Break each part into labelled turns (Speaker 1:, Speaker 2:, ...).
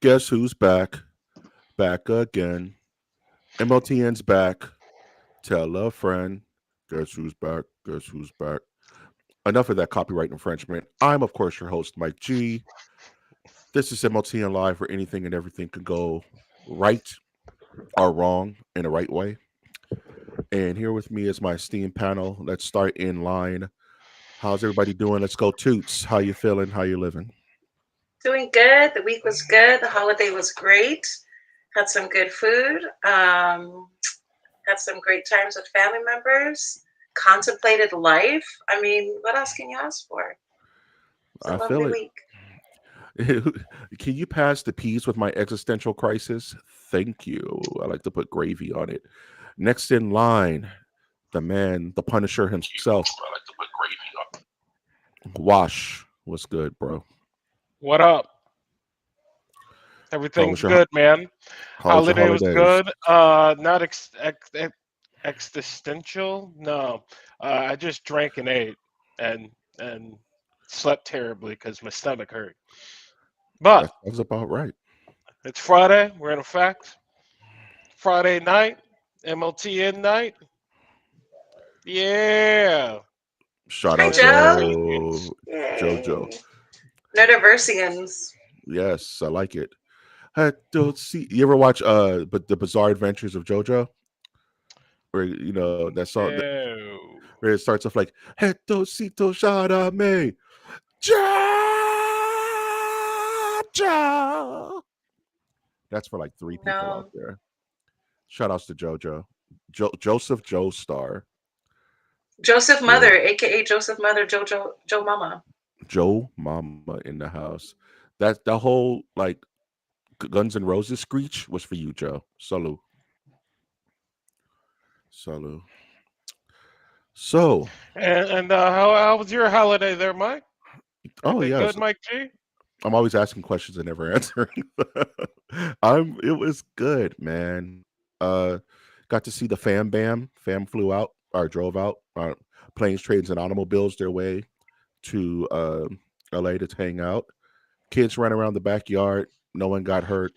Speaker 1: Guess who's back? Back again. MOTN's back. Tell a friend. Guess who's back? Guess who's back? Enough of that copyright infringement. I'm, of course, your host, Mike G. This is MOTN Live, where anything and everything can go right or wrong in the right way. And here with me is my esteemed panel. Let's start in line. How's everybody doing? Let's go, Toots. How you feeling? How you living?
Speaker 2: Doing good. The week was good. The holiday was great. Had some good food. Had some great times with family members. Contemplated life. I mean, what else can you ask for? It's a
Speaker 1: I feel
Speaker 2: lovely
Speaker 1: it.
Speaker 2: week.
Speaker 1: Can you pass the peas with my existential crisis? Thank you. I like to put gravy on it. Next in line, the man, the Punisher himself. I like to put gravy on. Wash. What's good, bro?
Speaker 3: What up?
Speaker 1: How was
Speaker 3: Everything's
Speaker 1: your
Speaker 3: good, man.
Speaker 1: How was your
Speaker 3: Holiday was
Speaker 1: holidays?
Speaker 3: good. Not existential. No, I just drank and ate and slept terribly because my stomach hurt. But
Speaker 1: That's about right.
Speaker 3: it's Friday. We're in effect. Friday night, MOTN night. Yeah,
Speaker 1: Shout
Speaker 2: Hi,
Speaker 1: out
Speaker 3: joining the
Speaker 2: Joe.
Speaker 1: to
Speaker 3: greens.
Speaker 1: JoJo.
Speaker 2: Yay. Nerdiversians.
Speaker 1: Yes, I like it. I don't see. You ever watch but the Bizarre Adventures of JoJo? Where that song
Speaker 3: No.
Speaker 1: where it starts off like Hetosito Shadame Ja. That's for like three people out
Speaker 2: No.
Speaker 1: there. Shout outs to JoJo. Joseph Joestar.
Speaker 2: Joseph
Speaker 1: Yeah.
Speaker 2: Mother, aka Joseph Mother, Joe Mama.
Speaker 1: Joe Mama in the house. That the whole like Guns N' Roses screech was for you, Joe. Salute. Salute. So,
Speaker 3: And how was your holiday there, Mike?
Speaker 1: oh
Speaker 3: Everything
Speaker 1: yes,
Speaker 3: good, Mike G?
Speaker 1: I'm always asking questions and never answering. It was good, man. Got to see the fam bam. Fam flew out or drove out. Planes, trains, and automobiles their way to LA to hang out. Kids ran around the backyard. No one got hurt.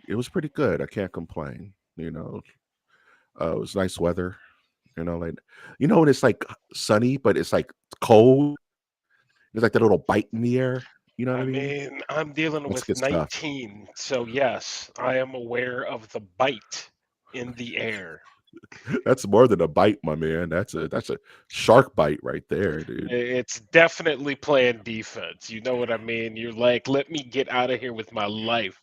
Speaker 1: It was pretty good. I can't complain. It was nice weather. Like when it's like sunny, but it's like cold. There's like that little bite in the air. You know what I
Speaker 3: I
Speaker 1: mean?
Speaker 3: mean, I'm dealing
Speaker 1: That's
Speaker 3: with
Speaker 1: good stuff.
Speaker 3: 19, so yes, I am aware of the bite in the air.
Speaker 1: That's more than a bite, my man. That's a shark bite right there, dude.
Speaker 3: It's definitely playing defense. You know what I mean? You're like, let me get out of here with my life.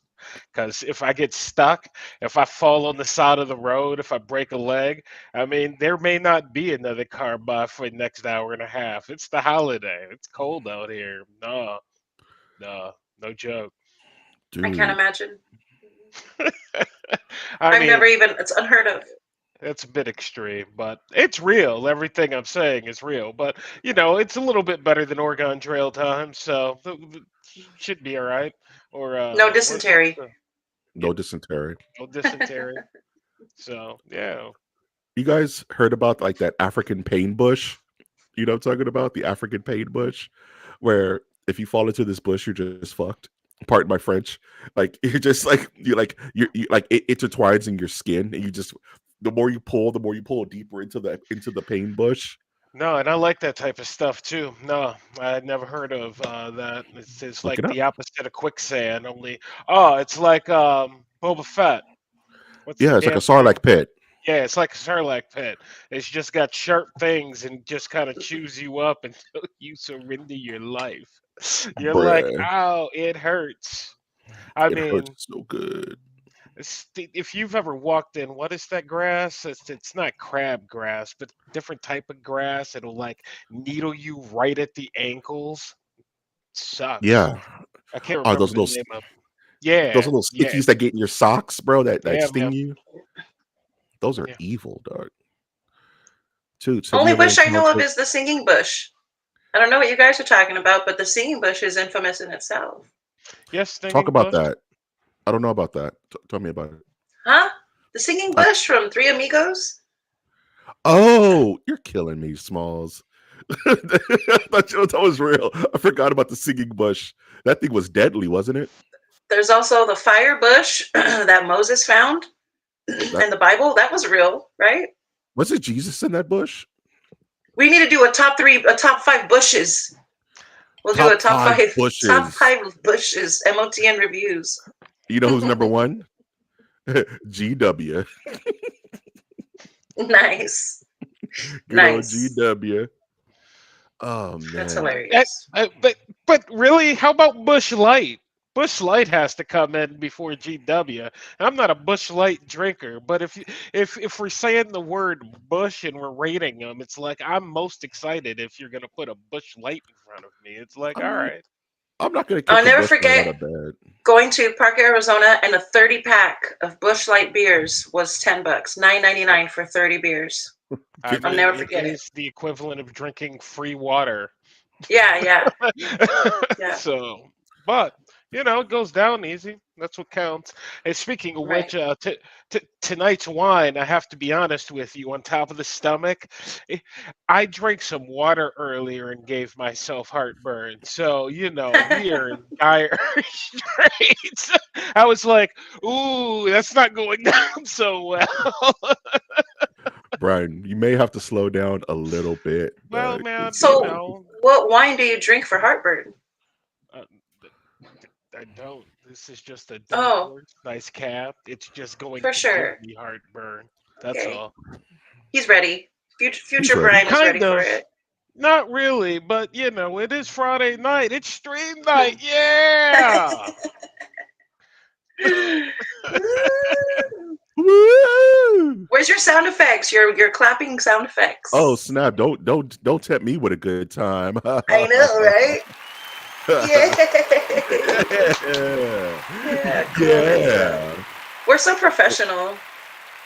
Speaker 3: Because if I get stuck, if I fall on the side of the road, if I break a leg, I mean, there may not be another car by for the next hour and a half. It's the holiday. It's cold out here. No, no, no joke.
Speaker 2: I can't
Speaker 1: Dude.
Speaker 2: imagine.
Speaker 3: I
Speaker 2: I've never
Speaker 3: mean,
Speaker 2: even, it's unheard of.
Speaker 3: it's a bit extreme, but it's real. Everything I'm saying is real. But it's a little bit better than Oregon Trail time, so should be all right. Or
Speaker 2: No
Speaker 3: what's
Speaker 2: dysentery.
Speaker 3: yeah,
Speaker 1: No dysentery.
Speaker 3: no dysentery. So yeah,
Speaker 1: You guys heard about like that African pain bush? You know what I'm talking about? The African pain bush, where if you fall into this bush, you're just fucked. Pardon my French. Like you're just like you like it intertwines in your skin, and you just the more you pull deeper into the pain bush.
Speaker 3: no, and I like that type of stuff too. No, I had never heard of that. It's
Speaker 1: Look
Speaker 3: like
Speaker 1: it up.
Speaker 3: the opposite of quicksand. Only, oh, it's like Boba Fett. What's the
Speaker 1: Yeah, it's like a
Speaker 3: damn thing?
Speaker 1: sarlacc pit.
Speaker 3: Yeah, it's like a Sarlacc pit. It's just got sharp things and just kind of chews you up until you surrender your life. You're like,
Speaker 1: Bruh.
Speaker 3: ow, it hurts. I
Speaker 1: It hurts
Speaker 3: mean,
Speaker 1: so good.
Speaker 3: if you've ever walked in, what is that grass? It's not crab grass, but different type of grass. It'll like needle you right at the ankles. Sucks.
Speaker 1: Yeah.
Speaker 3: I can't
Speaker 1: Are
Speaker 3: remember the name of.
Speaker 1: those
Speaker 3: Yeah,
Speaker 1: little
Speaker 3: yeah,
Speaker 1: stickies that get in your socks, bro, that
Speaker 3: yeah,
Speaker 1: sting
Speaker 3: man.
Speaker 1: you? Those are
Speaker 3: Yeah.
Speaker 1: evil, dog. Toots, have you
Speaker 2: Only
Speaker 1: ever
Speaker 2: bush I know of
Speaker 1: encountered
Speaker 2: is the singing bush. I don't know what you guys are talking about, but the singing bush is infamous in itself.
Speaker 3: Yes,
Speaker 1: talk
Speaker 3: stinging
Speaker 1: about
Speaker 3: bush.
Speaker 1: that? I don't know about that. Tell me about it.
Speaker 2: Huh? The singing
Speaker 1: I,
Speaker 2: bush from Three Amigos?
Speaker 1: oh, you're killing me, Smalls. I thought that was real. I forgot about the singing bush. That thing was deadly, wasn't it?
Speaker 2: There's also the fire bush that Moses found
Speaker 1: That
Speaker 2: in the Bible. That was real, right?
Speaker 1: was it Jesus in that bush?
Speaker 2: We need to do a top 5 bushes. We'll do a
Speaker 1: Top five
Speaker 2: top
Speaker 1: bushes.
Speaker 2: 5 bushes. MOTN reviews.
Speaker 1: You know who's number one? GW.
Speaker 2: Nice.
Speaker 1: Good old
Speaker 2: Nice.
Speaker 1: GW. Oh
Speaker 2: That's
Speaker 1: man.
Speaker 2: hilarious.
Speaker 3: But really, how about Bush Light? Bush Light has to come in before GW. I'm not a Bush Light drinker, but if we're saying the word Bush and we're rating them, it's like I'm most excited if you're gonna put a Bush Light in front of me. It's like,
Speaker 1: I'm
Speaker 3: all
Speaker 1: not
Speaker 3: right.
Speaker 1: I'm not gonna
Speaker 2: I'll
Speaker 1: kick a
Speaker 2: never
Speaker 1: bush light out
Speaker 2: forget
Speaker 1: of bed.
Speaker 2: going to Park, Arizona, and a 30 pack of Bush Light beers was $10, $9.99 for 30 beers.
Speaker 3: I
Speaker 1: Get-
Speaker 2: I'll
Speaker 3: mean,
Speaker 2: never
Speaker 3: it
Speaker 2: forget it.
Speaker 3: is the equivalent of drinking free water.
Speaker 2: Yeah.
Speaker 3: So, but it goes down easy. That's what counts. And speaking of
Speaker 2: Right.
Speaker 3: which, tonight's wine, I have to be honest with you, on top of the stomach, eh, I drank some water earlier and gave myself heartburn. So, we are in dire straits. I was like, ooh, that's not going down so well.
Speaker 1: Brian, you may have to slow down a little bit.
Speaker 3: Well, man,
Speaker 2: So, what wine do you drink for heartburn?
Speaker 3: uh, I don't. This is just a dark
Speaker 2: Oh,
Speaker 3: horse, nice cap. It's just going
Speaker 2: for
Speaker 3: to give
Speaker 2: sure.
Speaker 3: me heartburn. That's
Speaker 2: Okay.
Speaker 3: all.
Speaker 2: He's ready.
Speaker 1: He's
Speaker 2: Future
Speaker 1: ready.
Speaker 2: Brian is ready
Speaker 3: Kind
Speaker 2: for
Speaker 3: of.
Speaker 2: it.
Speaker 3: Not really, but it is Friday night. It's stream night. Yeah.
Speaker 1: Woo!
Speaker 2: Where's your sound effects? Your clapping sound effects.
Speaker 1: Oh snap! Don't tempt me with a good time.
Speaker 2: I know, right? Yeah. Yeah, cool.
Speaker 1: Yeah.
Speaker 2: We're so professional.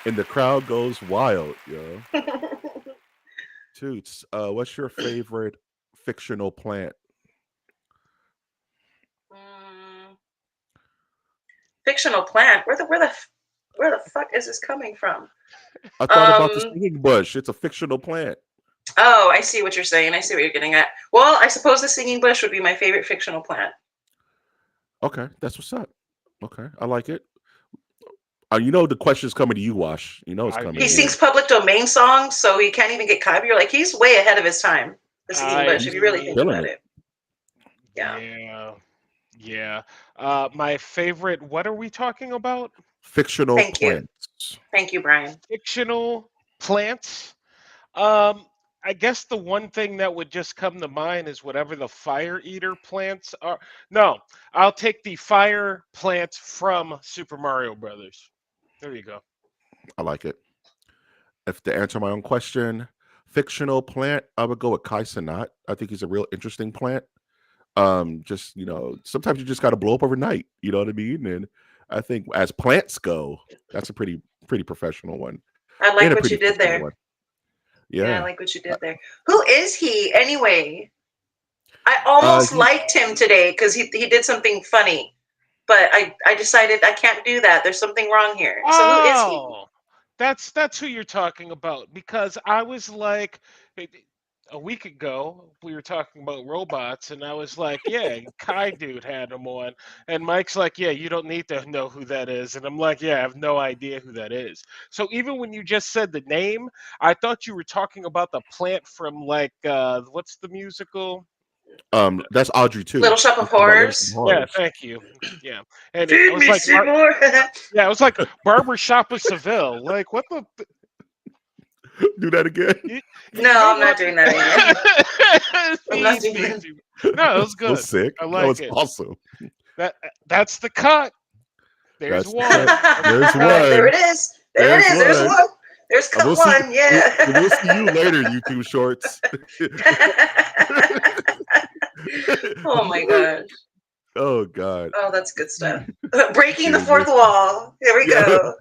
Speaker 1: And the crowd goes wild, yo. Toots, what's your favorite fictional plant?
Speaker 2: Mm, fictional plant. Where the fuck is this coming from?
Speaker 1: I thought about the singing bush. It's a fictional plant.
Speaker 2: Oh, I see what you're saying. I see what you're getting at. Well, I suppose the singing bush would be my favorite fictional plant.
Speaker 1: Okay, that's what's up. Okay, I like it. The question's coming to you, Wash. You know it's
Speaker 3: I
Speaker 1: coming
Speaker 2: He
Speaker 1: to
Speaker 3: mean,
Speaker 1: you.
Speaker 2: sings public domain songs, so he can't even get copyright. Like, he's way ahead of his time. The singing
Speaker 3: I
Speaker 2: bush, if you really think
Speaker 3: mean,
Speaker 1: Killing
Speaker 2: about
Speaker 1: it.
Speaker 2: it. Yeah.
Speaker 3: yeah, yeah. My favorite. What are we talking about?
Speaker 1: Fictional
Speaker 2: Thank you.
Speaker 1: plants.
Speaker 2: Thank you, Brian.
Speaker 3: Fictional plants. Um, I guess the one thing that would just come to mind is whatever the fire eater plants are. No, I'll take the fire plants from Super Mario Brothers. There you go.
Speaker 1: I like it. If to answer my own question, fictional plant, I would go with Kaisanat. I think he's a real interesting plant. Just sometimes you just got to blow up overnight. You know what I mean? And I think as plants go, that's a pretty professional one
Speaker 2: I
Speaker 1: and
Speaker 2: like
Speaker 1: a
Speaker 2: what
Speaker 1: pretty
Speaker 2: you did
Speaker 1: fictional
Speaker 2: there.
Speaker 1: one.
Speaker 2: Yeah, I
Speaker 1: Yeah.
Speaker 2: like what you did there. Who is he anyway? I
Speaker 1: Uh,
Speaker 2: almost
Speaker 1: he,
Speaker 2: liked him today because he did something funny, but I decided I can't do that. There's something wrong here. So who is he?
Speaker 3: Oh, that's who you're talking about because I was like a week ago we were talking about robots and I was like, yeah, Kai dude had him on, and Mike's like, yeah, you don't need to know who that is, and I'm like, yeah, I have no idea who that is. So even when you just said the name, I thought you were talking about the plant from like what's the musical?
Speaker 1: that's Audrey too.
Speaker 2: Little Shop
Speaker 1: I'm
Speaker 2: of
Speaker 1: talking about Little Shop of
Speaker 2: Horrors.
Speaker 3: Yeah,
Speaker 1: Horrors.
Speaker 3: thank you. Yeah, and I
Speaker 2: Feed
Speaker 3: was
Speaker 2: me,
Speaker 3: like,
Speaker 2: Seymour.
Speaker 3: yeah, it was like Barber Shop of Seville. Like, what the?
Speaker 1: Do that again.
Speaker 3: You, you
Speaker 2: No,
Speaker 3: know
Speaker 2: I'm not
Speaker 3: what?
Speaker 2: doing that again. I'm not
Speaker 3: Feed
Speaker 2: doing
Speaker 3: me.
Speaker 2: that.
Speaker 3: No, it was
Speaker 1: So
Speaker 3: good.
Speaker 1: sick.
Speaker 3: I
Speaker 1: That
Speaker 3: like
Speaker 1: was
Speaker 3: it.
Speaker 1: awesome.
Speaker 3: That's the cut. There's
Speaker 1: That's the
Speaker 3: one.
Speaker 1: cut.
Speaker 3: That's the
Speaker 1: There's
Speaker 3: cut.
Speaker 2: There
Speaker 1: one.
Speaker 2: it is. There it
Speaker 1: There's
Speaker 2: is. There's
Speaker 1: one.
Speaker 2: one. There's
Speaker 1: And
Speaker 2: cut one.
Speaker 1: we'll see you
Speaker 2: Yeah.
Speaker 1: later, YouTube shorts.
Speaker 2: Oh my gosh.
Speaker 1: Oh God.
Speaker 2: Oh, that's good stuff. Breaking the fourth
Speaker 1: Goodness.
Speaker 2: wall. Here we
Speaker 1: Yeah.
Speaker 2: go.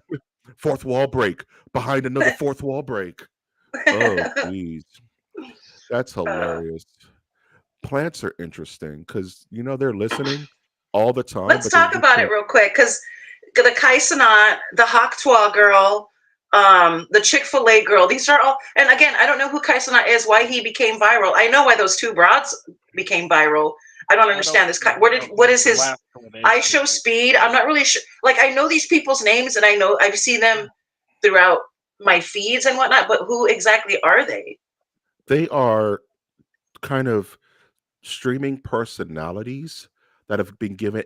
Speaker 1: Fourth wall break. Behind another fourth wall break. Oh geez. That's
Speaker 2: Uh,
Speaker 1: hilarious. Plants are interesting because they're listening all the time,
Speaker 2: let's
Speaker 1: but they
Speaker 2: talk
Speaker 1: just
Speaker 2: about it
Speaker 1: don't.
Speaker 2: real quick because the Kaisanat, the Haktua girl, the Chick-fil-A girl, these are all, and again, I don't know who Kaisanat is, why he became viral. I know why those two broads became viral. I don't
Speaker 3: I don't
Speaker 2: understand this.
Speaker 3: know
Speaker 2: What
Speaker 3: what
Speaker 2: is
Speaker 3: the
Speaker 2: his
Speaker 3: last one
Speaker 2: I
Speaker 3: is
Speaker 2: show
Speaker 3: that you.
Speaker 2: speed? I'm not really sure. Like I know these people's names and I know I've seen them throughout my feeds and whatnot, but who exactly are they?
Speaker 1: They are kind of streaming personalities that have been given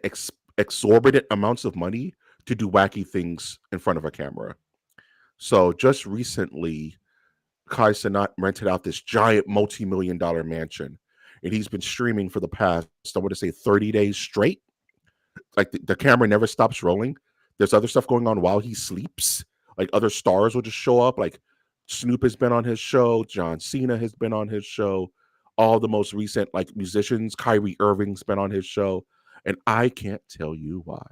Speaker 1: exorbitant amounts of money to do wacky things in front of a camera. So just recently, Kai Cenat rented out this giant multi-million dollar mansion, and he's been streaming for the past, I want to say, 30 days straight. Like the camera never stops rolling. There's other stuff going on while he sleeps. Like other stars will just show up. Like Snoop has been on his show. John Cena has been on his show. All the most recent like musicians, Kyrie Irving's been on his show, and I can't tell you why.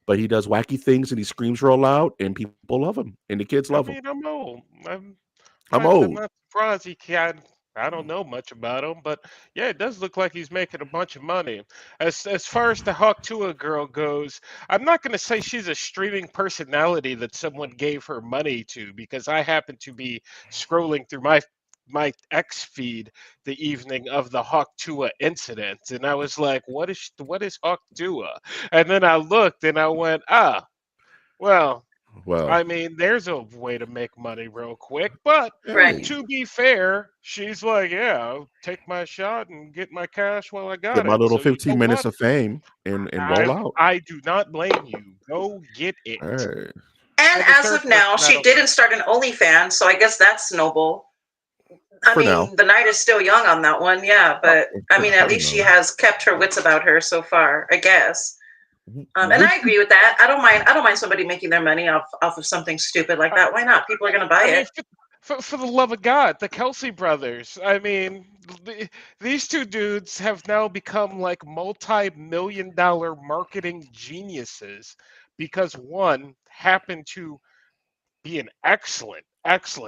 Speaker 1: But he does wacky things and he screams real loud, and people love him, and the kids
Speaker 3: I
Speaker 1: love him.
Speaker 3: mean, I'm old.
Speaker 1: I'm
Speaker 3: I'm
Speaker 1: old.
Speaker 3: not surprised he can. I don't know much about him, but yeah, it does look like he's making a bunch of money. As far as the Hawk Tuah girl goes, I'm not going to say she's a streaming personality that someone gave her money to, because I happen to be scrolling through my X feed the evening of the Hawk Tuah incident, and I was like, what is Hawk Tuah? And then I looked and I went, well.
Speaker 1: Well,
Speaker 3: I mean, there's a way to make money real quick, but
Speaker 1: hey,
Speaker 2: Right.
Speaker 3: to be fair, she's like, yeah, I'll take my shot and get my cash while I
Speaker 1: get
Speaker 3: got
Speaker 1: my
Speaker 3: it.
Speaker 1: little
Speaker 3: So you know
Speaker 1: 15 minutes
Speaker 3: what?
Speaker 1: of fame and roll out.
Speaker 3: I do not blame you. Go get it.
Speaker 1: Hey,
Speaker 2: And
Speaker 3: And the
Speaker 2: as
Speaker 3: third
Speaker 2: of now,
Speaker 3: person, I
Speaker 2: she
Speaker 3: don't know.
Speaker 2: didn't start an OnlyFans, so I guess that's noble. I
Speaker 1: for now,
Speaker 2: mean, the night is still young on that one, yeah, but I mean, at
Speaker 1: you
Speaker 2: least she
Speaker 1: know,
Speaker 2: has kept her wits about her so far, I guess. And
Speaker 1: would
Speaker 2: I
Speaker 1: you?
Speaker 2: agree with that. I don't mind. I don't mind somebody making their money off of something stupid like
Speaker 3: I,
Speaker 2: that. Why not? People are going to buy
Speaker 3: I mean,
Speaker 2: it.
Speaker 3: for the love of God, the Kelsey brothers. I mean, these two dudes have now become like multi-million-dollar marketing geniuses because one happened to be an excellent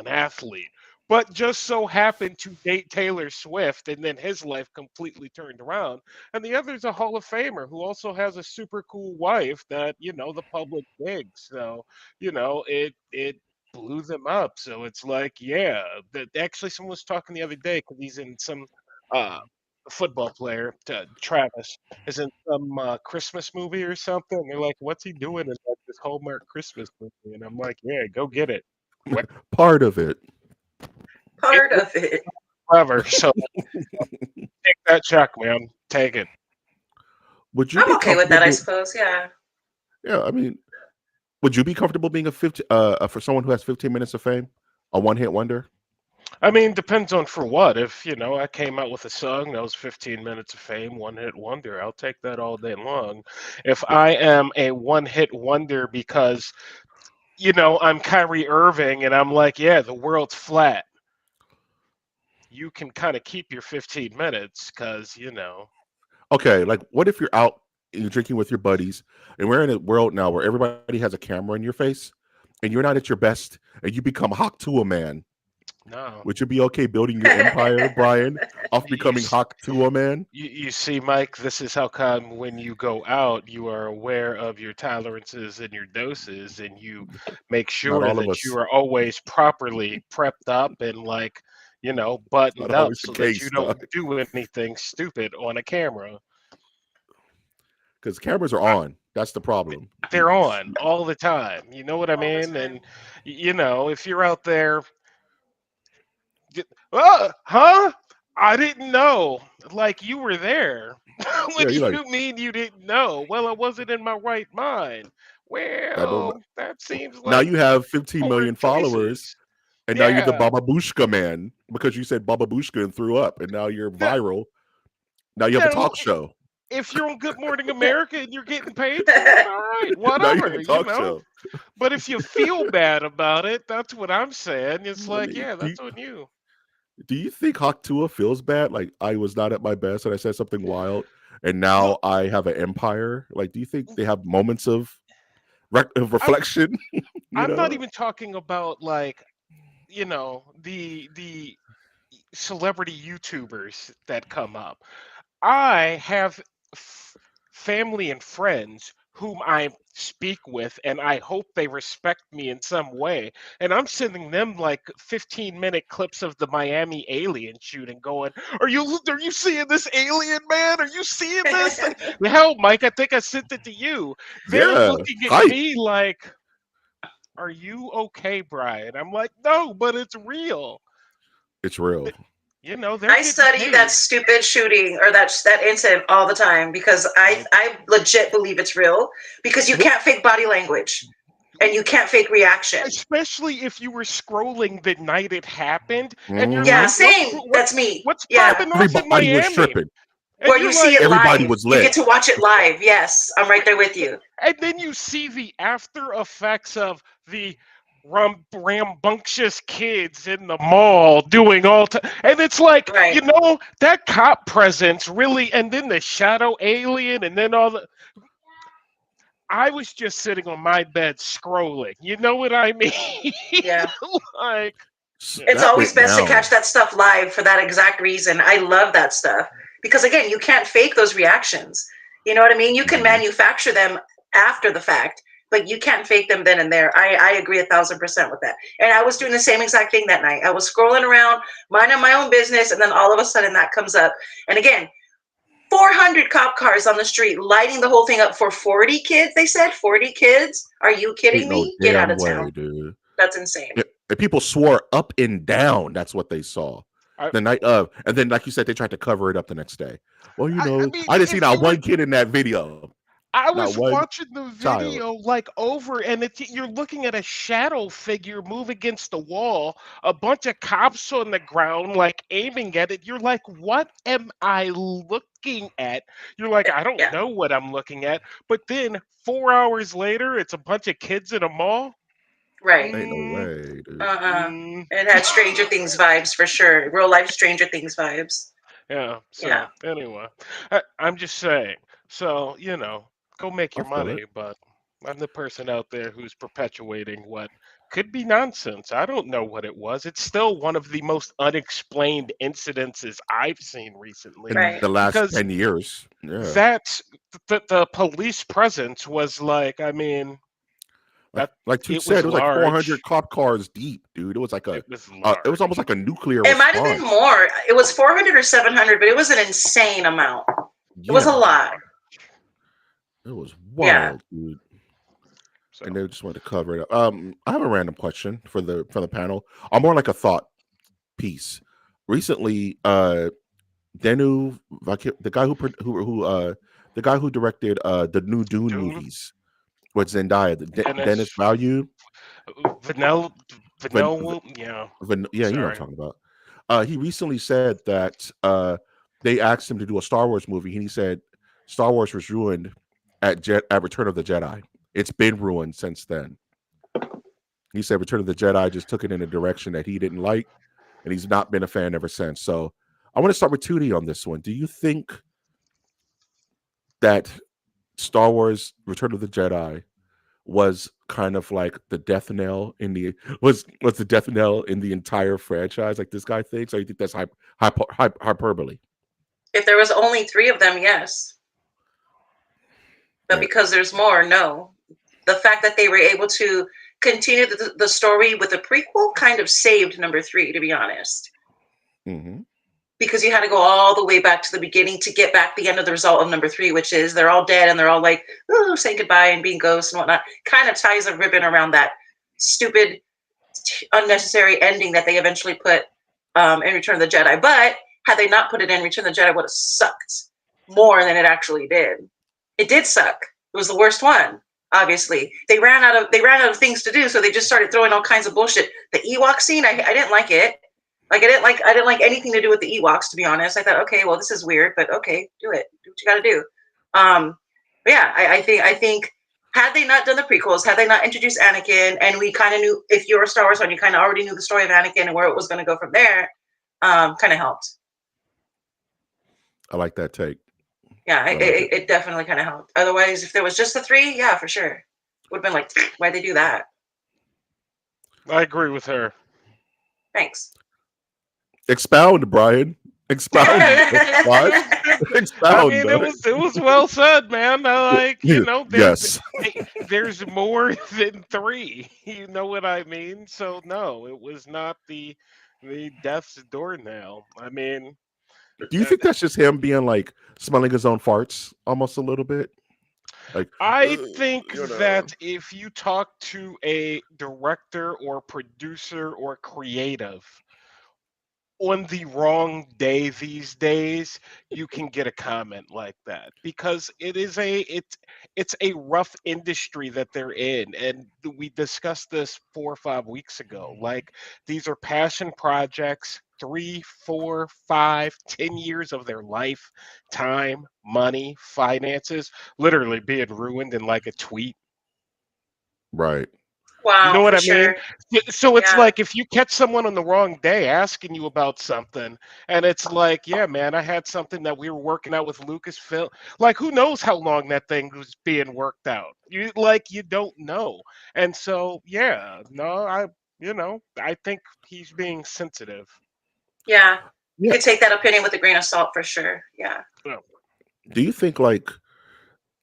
Speaker 3: athlete, but just so happened to date Taylor Swift, and then his life completely turned around. And the other's a Hall of Famer who also has a super cool wife that the public digs. So it blew them up. So it's like, yeah, that actually someone was talking the other day because he's in some uh football player, Travis, is in some Christmas movie or something. They're like, "What's he doing in like this Hallmark Christmas movie?" And I'm like, "Yeah, go get it. Well,
Speaker 1: Part of it.
Speaker 2: Part of it.
Speaker 3: clever. So take that check, man. Take it."
Speaker 1: Would you
Speaker 2: I'm
Speaker 1: be
Speaker 2: okay with
Speaker 1: comfortable
Speaker 2: that, I
Speaker 1: being?
Speaker 2: suppose. Yeah.
Speaker 1: Yeah, I mean, would you be comfortable being a 50 for someone who has 15 minutes of fame, a one hit wonder?
Speaker 3: I mean, depends on for what. If I came out with a song that was 15 minutes of fame, one hit wonder, I'll take that all day long. If I am a one hit wonder because I'm Kyrie Irving and I'm like, yeah, the world's flat. You can kind of keep your 15 minutes because.
Speaker 1: Okay, like what if you're out and you're drinking with your buddies, and we're in a world now where everybody has a camera in your face, and you're not at your best, and you become Hawk to a man?
Speaker 3: No.
Speaker 1: Would you be okay building your empire, Brian, off
Speaker 3: You,
Speaker 1: becoming Hawk to a man?
Speaker 3: you see, Mike, this is how come when you go out, you are aware of your tolerances and your doses, and you make
Speaker 1: Not
Speaker 3: sure
Speaker 1: all of
Speaker 3: that you
Speaker 1: us.
Speaker 3: are always properly prepped up and
Speaker 1: It's not
Speaker 3: buttoned up
Speaker 1: always the
Speaker 3: so that you
Speaker 1: case,
Speaker 3: don't
Speaker 1: dog.
Speaker 3: do anything stupid on a camera.
Speaker 1: Because cameras are on. That's the problem.
Speaker 3: They're on all the time. You know what I
Speaker 2: All the
Speaker 3: mean?
Speaker 2: time.
Speaker 3: And if you're out there, huh? I didn't know. Like you were there.
Speaker 1: Yeah,
Speaker 3: What do
Speaker 1: you're like
Speaker 3: you mean you didn't know? Well, I wasn't in my right mind.
Speaker 1: that don't.
Speaker 3: Well, that seems
Speaker 1: Now
Speaker 3: like
Speaker 1: you have 15
Speaker 3: poor
Speaker 1: million followers,
Speaker 3: choices.
Speaker 1: and now you're the
Speaker 3: Yeah.
Speaker 1: Baba Bushka man because you said Baba Bushka and threw up, and now you're
Speaker 3: No,
Speaker 1: viral. Now you have a
Speaker 3: no,
Speaker 1: talk show.
Speaker 3: if you're on Good Morning America and you're getting paid for it, all right,
Speaker 1: Now you have a
Speaker 3: whatever.
Speaker 1: talk show.
Speaker 3: But if you feel bad about it, that's what I'm saying. It's
Speaker 1: I
Speaker 3: like,
Speaker 1: mean,
Speaker 3: yeah, that's on you.
Speaker 1: do you think Hawk Tuah feels bad? Like I was not at my best and I said something wild, and
Speaker 3: Well,
Speaker 1: now I have an empire. Like, do you think they have moments of of
Speaker 3: I'm
Speaker 1: reflection? you
Speaker 3: I'm not
Speaker 1: know?
Speaker 3: even talking about like the celebrity YouTubers that come up. I have f- family and friends whom I speak with, and I hope they respect me in some way. And I'm sending them like 15-minute clips of the Miami alien shooting, going, "Are you seeing this alien, man? Are you seeing this?" Hell, Mike, I think I sent it to you. They're
Speaker 1: Yeah,
Speaker 3: looking at
Speaker 1: hype.
Speaker 3: me like, "Are you okay, Brian?" I'm like, "No, but it's real."
Speaker 1: It's real.
Speaker 3: They're
Speaker 2: I
Speaker 3: getting
Speaker 2: study that
Speaker 3: paid.
Speaker 2: stupid shooting or that incident all the time because I
Speaker 3: I
Speaker 2: I legit believe it's real because you can't fake body language and you can't fake reaction.
Speaker 3: Especially if you were scrolling the night it happened, and you're
Speaker 2: Yeah,
Speaker 3: like,
Speaker 1: Hmm.
Speaker 2: same. That's me.
Speaker 3: what's
Speaker 2: Yeah.
Speaker 3: popping off in
Speaker 1: Everybody was
Speaker 3: Miami?
Speaker 1: tripping.
Speaker 3: And
Speaker 2: Where you
Speaker 3: you're
Speaker 2: see
Speaker 3: like,
Speaker 2: it
Speaker 1: Everybody
Speaker 2: live.
Speaker 1: was
Speaker 2: You
Speaker 1: lit.
Speaker 2: get to watch it live. Yes, I'm right there with you.
Speaker 3: and then you see the after effects of the rambunctious kids in the mall doing and it's like,
Speaker 2: Right.
Speaker 3: that cop presence really, and then the shadow alien, and then all the. I was just sitting on my bed scrolling. You know what I mean?
Speaker 2: Yeah.
Speaker 3: Like,
Speaker 2: It's
Speaker 1: That
Speaker 2: always
Speaker 1: went
Speaker 2: best to
Speaker 1: down.
Speaker 2: catch that stuff live for that exact reason. I love that stuff because again, you can't fake those reactions. You know what I mean? You can
Speaker 1: Mhm.
Speaker 2: manufacture them after the fact, but you can't fake them then and there. I agree 1,000% with that. And I was doing the same exact thing that night. I was scrolling around, minding my own business, and then all of a sudden that comes up. And again, 400 cop cars on the street lighting the whole thing up for 40 kids. They said 40 kids. Are you kidding
Speaker 1: Ain't no
Speaker 2: me? Get out
Speaker 1: damn
Speaker 2: of
Speaker 1: way,
Speaker 2: town.
Speaker 1: dude.
Speaker 2: That's insane.
Speaker 1: And people swore up and down that's what they saw
Speaker 3: I,
Speaker 1: the night of, and then like you said, they tried to cover it up the next day. Well,
Speaker 3: I mean,
Speaker 1: I didn't see
Speaker 3: if you
Speaker 1: not
Speaker 3: were
Speaker 1: one kid in that video,
Speaker 3: I
Speaker 1: not
Speaker 3: was
Speaker 1: one
Speaker 3: watching the
Speaker 1: child.
Speaker 3: video like over, and you're looking at a shadow figure move against the wall, a bunch of cops on the ground, like aiming at it. You're like, what am I looking at? You're like, I don't
Speaker 2: Yeah.
Speaker 3: know what I'm looking at. But then 4 hours later, it's a bunch of kids in a mall.
Speaker 2: Right.
Speaker 1: Ain't no
Speaker 3: Mm,
Speaker 1: way, dude.
Speaker 2: Uh-uh.
Speaker 3: mm,
Speaker 2: It had Stranger Things vibes for sure. Real life Stranger Things vibes.
Speaker 3: yeah.
Speaker 2: Yeah.
Speaker 3: So anyway, I'm just saying. So go make
Speaker 1: I
Speaker 3: your
Speaker 1: feel it.
Speaker 3: money, but I'm the person out there who's perpetuating what could be nonsense. I don't know what it was. It's still one of the most unexplained incidences I've seen recently
Speaker 1: In
Speaker 2: Right.
Speaker 1: the last
Speaker 3: because
Speaker 1: 10 years, yeah.
Speaker 3: that's the police presence was like, I mean, that
Speaker 1: Like Toot
Speaker 3: it
Speaker 1: said,
Speaker 3: was
Speaker 1: it was like 400
Speaker 3: large.
Speaker 1: cop cars deep, dude. It was like
Speaker 3: It was
Speaker 1: it was almost
Speaker 3: large.
Speaker 1: like a nuclear
Speaker 2: It might have been
Speaker 1: response.
Speaker 2: more. It was 400 or 700, but it was an insane amount. It was
Speaker 3: It
Speaker 2: a
Speaker 1: Yeah,
Speaker 3: was
Speaker 2: lot.
Speaker 3: large.
Speaker 1: it was
Speaker 2: Yeah.
Speaker 1: wild, dude.
Speaker 3: So
Speaker 1: And they just wanted to cover it up. I have a random question for the panel. I'm more like a thought piece. Recently, the guy the guy who directed the new Dune
Speaker 3: Dune,
Speaker 1: movies with Zendaya, Dennis
Speaker 3: Dennis,
Speaker 1: Value,
Speaker 3: Vanilla,
Speaker 1: Van,
Speaker 3: Vanilla. Yeah.
Speaker 1: yeah, you know what
Speaker 3: Sorry.
Speaker 1: I'm talking about. He recently said that they asked him to do a Star Wars movie, and he said Star Wars was ruined at Return of the Jedi. It's been ruined since then. He said Return of the Jedi just took it in a direction that he didn't like, and he's not been a fan ever since. So I want to start with Tootie on this one. Do you think that Star Wars Return of the Jedi was kind of like the death knell in the was the death knell in the entire franchise, like this guy thinks, or you think that's hyperbole?
Speaker 2: If there was only 3 of them, yes. But
Speaker 1: Yeah.
Speaker 2: because there's more, no. The fact that they were able to continue the story with a prequel kind of saved number 3, to be honest.
Speaker 1: Mm-hmm.
Speaker 2: Because you had to go all the way back to the beginning to get back the end of the result of number 3, which is they're all dead and they're all like, ooh, saying goodbye and being ghosts and whatnot. Kind of ties a ribbon around that stupid, unnecessary ending that they eventually put in Return of the Jedi. But had they not put it in, Return of the Jedi would have sucked more than it actually did. It did suck. It was the worst one. Obviously, they ran out of things to do, so they just started throwing all kinds of bullshit. The Ewok scene, I didn't like it. Like I didn't like anything to do with the Ewoks, to be honest. I thought, okay, well, this is weird, but okay, do it. Do what you got to do. But yeah, I think had they not done the prequels, had they not introduced Anakin, and we kind of knew, if you were a Star Wars fan, you kind of already knew the story of Anakin and where it was going to go from there, kind of helped.
Speaker 1: I like that take.
Speaker 2: Yeah,
Speaker 1: I like it.
Speaker 2: it definitely kind of helped. Otherwise, if there was just the 3, yeah, for sure, would have been like, why'd they do that?
Speaker 3: I agree with her.
Speaker 2: Thanks.
Speaker 1: Expound, Brian. Expound. What?
Speaker 3: I
Speaker 1: Expound.
Speaker 3: mean, it was well said, man. Like,
Speaker 1: Yes.
Speaker 3: there's more than three. You know what I mean? So no, it was not the death's doornail. I mean,
Speaker 1: Do you think that's just him being like smelling his own farts almost a little bit? Like,
Speaker 3: I
Speaker 1: "Ugh,"
Speaker 3: think
Speaker 1: you know.
Speaker 3: that if you talk to a director or producer or creative on the wrong day these days, you can get a comment like that because it's a rough industry that they're in, and we discussed this 4 or 5 weeks ago. Like, these are passion projects, 3, 4, 5, 10 years of their life, time, money, finances, literally being ruined in like a tweet.
Speaker 1: Right.
Speaker 3: You know
Speaker 2: Wow,
Speaker 3: what
Speaker 2: for
Speaker 3: I mean?
Speaker 2: sure.
Speaker 3: So it's
Speaker 2: Yeah.
Speaker 3: like if you catch someone on the wrong day asking you about something, and it's like, yeah, man, I had something that we were working out with Lucasfilm. Like, who knows how long that thing was being worked out? You don't know. And so, yeah, no, I think he's being sensitive.
Speaker 2: Yeah. You
Speaker 1: Yeah.
Speaker 2: could take that opinion with a grain of salt for sure. Yeah.
Speaker 3: Yeah.
Speaker 1: Do you think like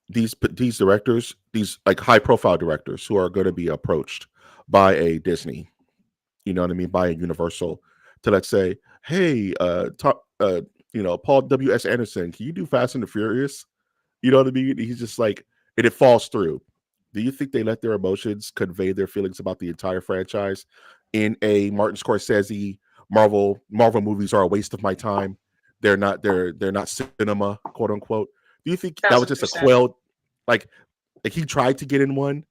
Speaker 1: these directors, these like high profile directors who are going to be approached by a Disney, you know what I mean, by a Universal, to let's say, hey, Paul W.S. Anderson, can you do Fast and the Furious? You know what I mean? He's just like, and it falls through. Do you think they let their emotions convey their feelings about the entire franchise in a Martin Scorsese Marvel movies are a waste of my time. They're not cinema, quote unquote. Do you think that was
Speaker 2: Thousand
Speaker 1: just a
Speaker 2: percent.
Speaker 1: quelled like he tried to get in one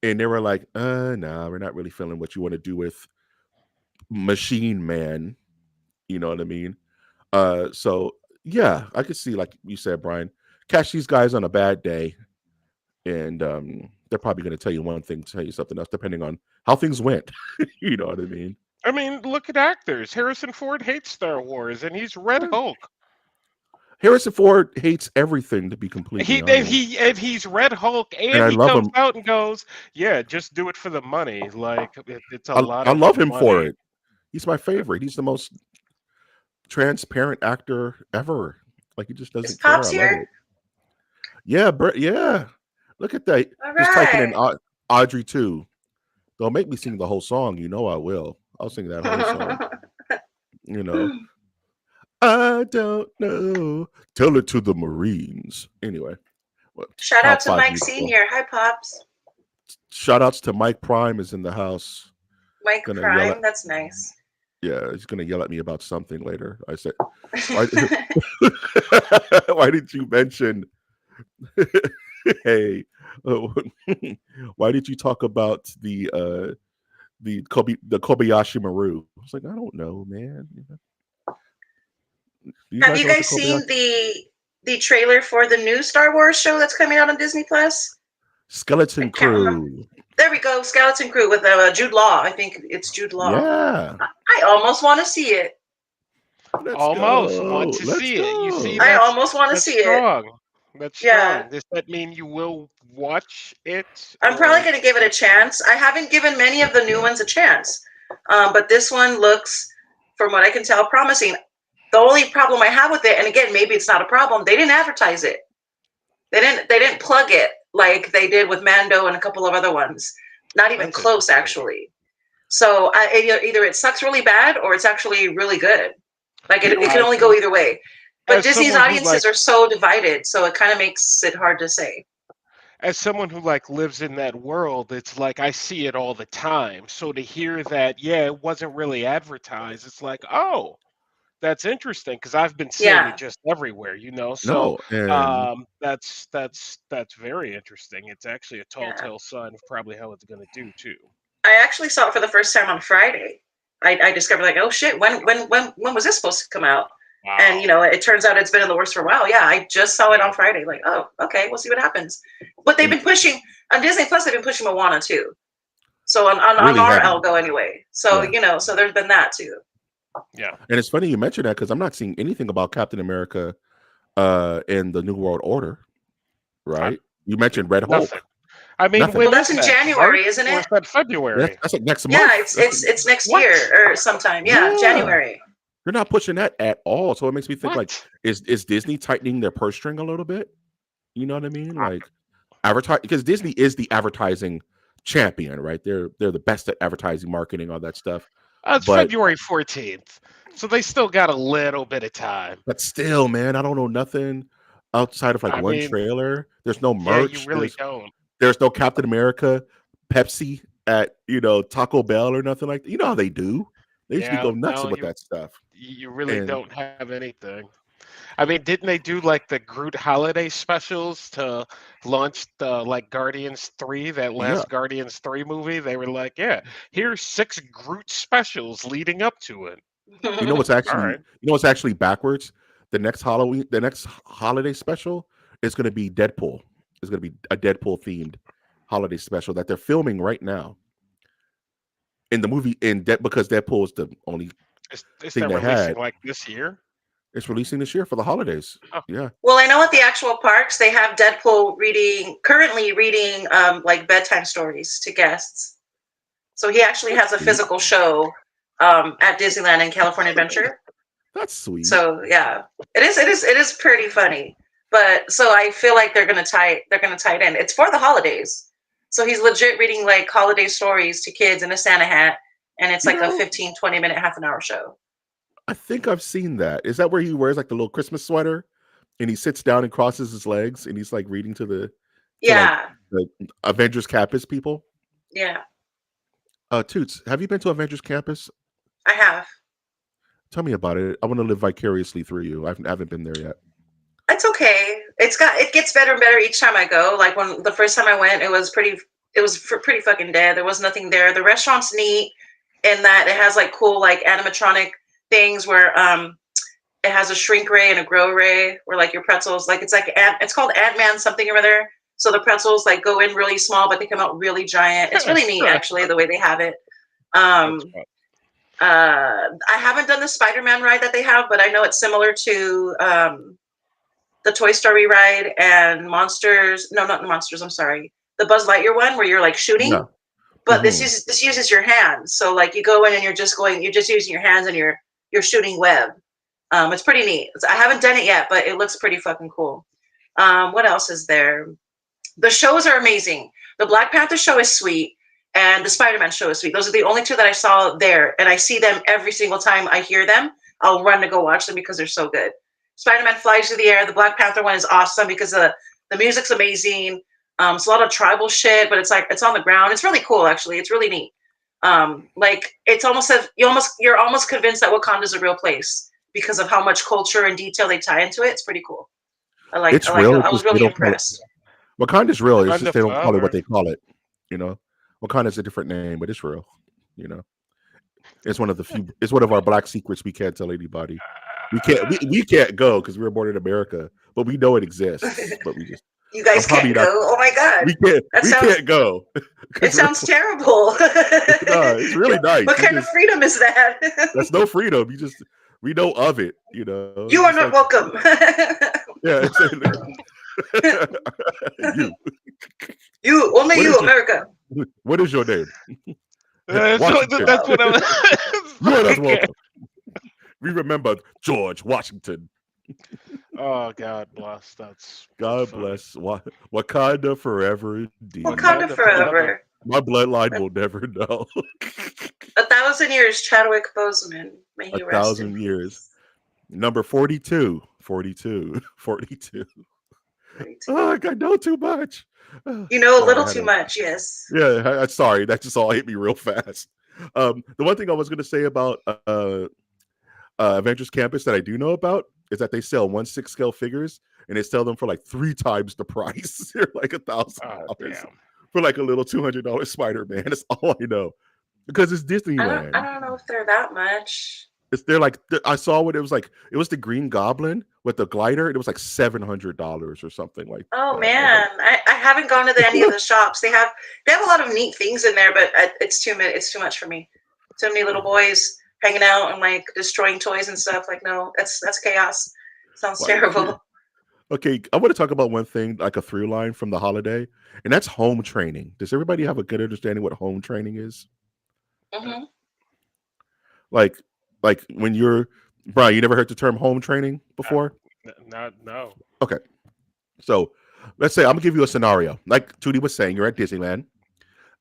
Speaker 1: and they were like, nah, we're not really feeling what you want to do with Machine Man. You know what I mean? So yeah, I could see, like you said, Brian, catch these guys on a bad day, and they're probably going to tell you one thing, tell you something else, depending on how things went. You know what I mean?
Speaker 3: I mean, look at actors. Harrison Ford hates Star Wars, and he's Red
Speaker 1: Uh,
Speaker 3: Hulk.
Speaker 1: Harrison Ford hates everything, to be completely honest,
Speaker 3: He's Red Hulk,
Speaker 1: and
Speaker 3: and
Speaker 1: I
Speaker 3: he
Speaker 1: love
Speaker 3: comes
Speaker 1: him.
Speaker 3: out and goes, "Yeah, just do it for the money. Like, it's a lot
Speaker 1: I
Speaker 3: of
Speaker 1: love him for
Speaker 3: money."
Speaker 1: it. He's my favorite. He's the most transparent actor ever. Like he just
Speaker 2: Is
Speaker 1: doesn't care.
Speaker 2: Pops
Speaker 1: I love
Speaker 2: here?
Speaker 1: it. Yeah, yeah. Look at that.
Speaker 2: All
Speaker 1: Just typing in
Speaker 2: right.
Speaker 1: Audrey too. Don't make me sing the whole song. You know I will. I'll sing that whole song. You know. I don't know. Tell it to the Marines. Anyway, what,
Speaker 2: Shout out
Speaker 1: top
Speaker 2: to
Speaker 1: five
Speaker 2: Mike
Speaker 1: musical.
Speaker 2: Sr. Hi, Pops.
Speaker 1: Shout outs to Mike Prime is in the house.
Speaker 2: Mike
Speaker 1: Gonna yell at
Speaker 2: Prime. That's nice.
Speaker 1: Yeah, he's gonna yell at me about something later. I said, why why did you mention hey why did you talk about the Kobayashi Maru? I was like, I don't know, man. Do you
Speaker 2: Have
Speaker 1: guys
Speaker 2: you
Speaker 1: know what the
Speaker 2: guys
Speaker 1: Kobayashi
Speaker 2: seen the trailer for the new Star Wars show that's coming out on Disney Plus? I
Speaker 1: Skeleton
Speaker 2: can't remember.
Speaker 1: Crew?
Speaker 2: There we go, Skeleton Crew with Jude Law. I think it's Jude Law.
Speaker 1: Yeah.
Speaker 2: I almost want to see it.
Speaker 1: Let's
Speaker 3: Almost want
Speaker 1: go.
Speaker 3: to
Speaker 1: Let's
Speaker 3: see it. You see,
Speaker 1: go.
Speaker 2: I
Speaker 3: that's
Speaker 2: almost want to
Speaker 3: that's
Speaker 2: see it.
Speaker 3: strong. That's
Speaker 2: Yeah,
Speaker 3: strong. Does that mean you will watch it,
Speaker 2: I'm probably
Speaker 3: or
Speaker 2: going to give it a chance. I haven't given many of the new ones a chance, but this one looks, from what I can tell, promising. The only problem I have with it, and again, maybe it's not a problem, they didn't advertise it. They didn't plug it like they did with Mando and a couple of other ones. Not even
Speaker 3: that's
Speaker 2: close,
Speaker 3: interesting?
Speaker 2: actually. So either it sucks really bad or it's actually really good. Like
Speaker 1: You
Speaker 2: it
Speaker 1: know,
Speaker 2: can
Speaker 3: I
Speaker 2: only go
Speaker 3: think
Speaker 2: either way. But
Speaker 3: as
Speaker 2: Disney's
Speaker 3: someone who
Speaker 2: audiences are so divided, so it kind of makes it hard to say.
Speaker 3: lives in that world, it's like I see it all the time. So to hear that, yeah, it wasn't really advertised, it's like, oh, that's interesting because I've been seeing it
Speaker 2: Yeah,
Speaker 3: just everywhere, you know. So
Speaker 1: no, and
Speaker 3: that's very interesting. It's actually a tall
Speaker 2: yeah.
Speaker 3: tale sign of probably how it's going to do too.
Speaker 2: I actually saw it for the first time on Friday. I discovered like, oh shit, when was this supposed to come out? And
Speaker 3: Wow.
Speaker 2: it turns out it's been in the works for a while. Yeah, I just saw it on Friday. Like, oh, okay, we'll see what happens. But they've
Speaker 1: and
Speaker 2: been pushing on Disney Plus. They've been pushing Moana too. So on
Speaker 1: really
Speaker 2: our
Speaker 1: heavy.
Speaker 2: algo anyway. So
Speaker 1: Yeah.
Speaker 2: so there's been that too.
Speaker 3: Yeah.
Speaker 1: And it's funny you mentioned that because I'm not seeing anything about Captain America in the New World Order,
Speaker 3: I'm
Speaker 1: right? You mentioned Red
Speaker 3: nothing.
Speaker 1: Hulk.
Speaker 3: I mean,
Speaker 1: Nothing.
Speaker 2: Well,
Speaker 3: when
Speaker 2: that's
Speaker 3: is
Speaker 2: in
Speaker 3: that? March
Speaker 2: January, isn't
Speaker 3: or is
Speaker 2: it?
Speaker 3: that February?
Speaker 1: That's like next
Speaker 2: Yeah,
Speaker 1: month.
Speaker 2: it's next
Speaker 3: What?
Speaker 2: year or sometime. Yeah,
Speaker 1: Yeah.
Speaker 2: January.
Speaker 1: They're not pushing that at all. So it makes me think like,
Speaker 3: What?
Speaker 1: is Disney tightening their purse string a little bit? You know what I mean?
Speaker 3: Uh,
Speaker 1: Like advertise because Disney is the advertising champion, right? They're the best at advertising, marketing, all that stuff.
Speaker 3: it's
Speaker 1: But
Speaker 3: February 14th, so they still got a little bit of time.
Speaker 1: still, man, I don't know nothing outside of like
Speaker 3: I
Speaker 1: one
Speaker 3: mean,
Speaker 1: trailer. There's no
Speaker 3: yeah, you
Speaker 1: merch.
Speaker 3: really don't.
Speaker 1: There's no Captain America, Pepsi at Taco Bell or nothing like that. You know how they do. They usually
Speaker 3: Yeah,
Speaker 1: go nuts
Speaker 3: no,
Speaker 1: with that stuff.
Speaker 3: you really
Speaker 1: And
Speaker 3: don't have anything. I mean, didn't they do like the Groot holiday specials to launch the like Guardians 3, that
Speaker 1: yeah,
Speaker 3: last Guardians 3 movie? They were like, yeah, here's 6 Groot specials leading up to it.
Speaker 1: you know what's
Speaker 3: All
Speaker 1: actually
Speaker 3: right.
Speaker 1: you know what's actually backwards? The next holiday special is going to be Deadpool. It's going to be a Deadpool themed holiday special that they're filming right now in the movie because Deadpool is the only
Speaker 3: Is
Speaker 1: thing
Speaker 3: that
Speaker 1: they
Speaker 3: releasing
Speaker 1: had.
Speaker 3: like this year?
Speaker 1: It's releasing this year for the holidays.
Speaker 3: Oh,
Speaker 1: Yeah.
Speaker 2: Well, I know at the actual parks they have Deadpool currently reading like bedtime stories to guests. So he actually
Speaker 1: That's
Speaker 2: has a
Speaker 1: sweet.
Speaker 2: physical show at Disneyland and California Adventure.
Speaker 1: That's sweet.
Speaker 2: So yeah, it is pretty funny. But so I feel like they're gonna tie it in. It's for the holidays. So he's legit reading like holiday stories to kids in a Santa hat, and it's
Speaker 1: You
Speaker 2: like a
Speaker 1: know,
Speaker 2: 15, 20 minute, half an hour show.
Speaker 1: I think I've seen that. Is that where he wears like the little Christmas sweater and he sits down and crosses his legs and he's like reading to like
Speaker 2: Yeah,
Speaker 1: the Avengers Campus people?
Speaker 2: yeah,
Speaker 1: Toots, have you been to Avengers Campus?
Speaker 2: I have.
Speaker 1: Tell me about it. I want to live vicariously through you. I haven't been there yet.
Speaker 2: It's okay. It gets better and better each time I go. Like when the first time I went, it was pretty fucking dead. There was nothing there. The restaurant's neat in that it has like cool like animatronic things where it has a shrink ray and a grow ray where like your pretzels like it's called Ant-Man something or other. So the pretzels like go in really small but they come out really giant. It's really neat actually the way they have it.
Speaker 3: that's
Speaker 2: Um
Speaker 3: fun.
Speaker 2: I haven't done the Spider-Man ride that they have, but I know it's similar to the Toy Story ride and Monsters. No, not the Monsters. I'm sorry. The Buzz Lightyear one where you're like shooting,
Speaker 1: Yeah.
Speaker 2: but this
Speaker 1: Hmm.
Speaker 2: uses this uses your hands. So like you go in and you're just using your hands and you're shooting web. It's pretty neat. I haven't done it yet, but it looks pretty fucking cool. What else is there? The shows are amazing. The Black Panther show is sweet, and the Spider-Man show is sweet. Those are the only two that I saw there, and I see them every single time I hear them. I'll run to go watch them because they're so good. Spider-Man flies through the air. The Black Panther one is awesome because the music's amazing. It's a lot of tribal shit, but it's like it's on the ground. It's really cool, actually. It's really neat. Like it's almost as you're almost convinced that Wakanda's a real place because of how much culture and detail they tie into it. It's pretty cool.
Speaker 1: It's
Speaker 2: I like
Speaker 1: real.
Speaker 2: it.
Speaker 1: It's
Speaker 2: I was
Speaker 1: just they
Speaker 2: really
Speaker 1: don't call it.
Speaker 2: impressed.
Speaker 1: Wakanda's real. It's just
Speaker 3: Wakanda
Speaker 1: they don't call it what
Speaker 3: forever.
Speaker 1: they call it. You know, Wakanda's a different name, but it's real. You know, it's one of the few. It's one of our black secrets we can't tell anybody. We can't go because we were born in America, but we know it exists. But we just
Speaker 2: You
Speaker 1: I'm
Speaker 2: guys
Speaker 1: probably
Speaker 2: can't go.
Speaker 1: not.
Speaker 2: Oh my god, that
Speaker 1: We
Speaker 2: sounds
Speaker 1: can't go
Speaker 2: it
Speaker 1: because we're
Speaker 2: sounds terrible.
Speaker 1: no. It's really nice.
Speaker 2: What
Speaker 1: We
Speaker 2: kind of
Speaker 1: just
Speaker 2: freedom is that?
Speaker 1: that's no freedom. We know of it. It's
Speaker 2: You
Speaker 1: just
Speaker 2: are
Speaker 1: like
Speaker 2: not welcome.
Speaker 1: yeah. You.
Speaker 2: You only
Speaker 1: What
Speaker 2: you,
Speaker 1: is your
Speaker 2: America.
Speaker 1: What is your name?
Speaker 3: So
Speaker 1: Washington.
Speaker 3: that's what I was.
Speaker 1: You are not
Speaker 3: Okay.
Speaker 1: welcome. We remember George Washington.
Speaker 3: Oh God bless. That's
Speaker 1: God
Speaker 3: funny.
Speaker 1: bless Wakanda forever indeed.
Speaker 2: Wakanda
Speaker 3: Wakanda forever.
Speaker 2: forever.
Speaker 1: My bloodline will never know.
Speaker 2: 1,000 years, Chadwick Boseman. May
Speaker 1: A
Speaker 2: he rest in
Speaker 1: 1,000 years.
Speaker 2: peace.
Speaker 1: Number 42. 42. 42.
Speaker 2: 32.
Speaker 1: Oh, I know too much.
Speaker 2: You know a
Speaker 1: Sorry,
Speaker 2: little
Speaker 1: I had
Speaker 2: too
Speaker 1: a
Speaker 2: much, yes.
Speaker 1: yeah. Sorry, that just all hit me real fast. The one thing I was going to say about Avengers Campus that I do know about is that they sell 1/6 scale figures and they sell them for like 3 times the price. They're like
Speaker 3: Oh
Speaker 1: $1,000
Speaker 3: damn.
Speaker 1: for like a little $200 Spider-Man. That's all I know because it's
Speaker 2: I
Speaker 1: Disneyland.
Speaker 2: don't know if they're that much.
Speaker 1: They're like I saw what it was like. It was the Green Goblin with the glider. And it was like $700 or something like
Speaker 2: Oh
Speaker 1: that. I was like,
Speaker 2: man, I haven't gone to any of the shops. They have a lot of neat things in there, but it's too much for me. Too many little boys hanging out and like destroying toys and stuff. Like no, that's chaos. Sounds
Speaker 1: like,
Speaker 2: terrible.
Speaker 1: okay, I want to talk about one thing, like a through line from the holiday, and that's home training. Does everybody have a good understanding what home training is?
Speaker 2: Hmm.
Speaker 1: Like, like when you're Brian, you never heard the term home training
Speaker 3: Uh,
Speaker 1: before?
Speaker 3: Not no.
Speaker 1: Okay. So let's say I'm gonna give you a scenario. Like Tootie was saying, you're at Disneyland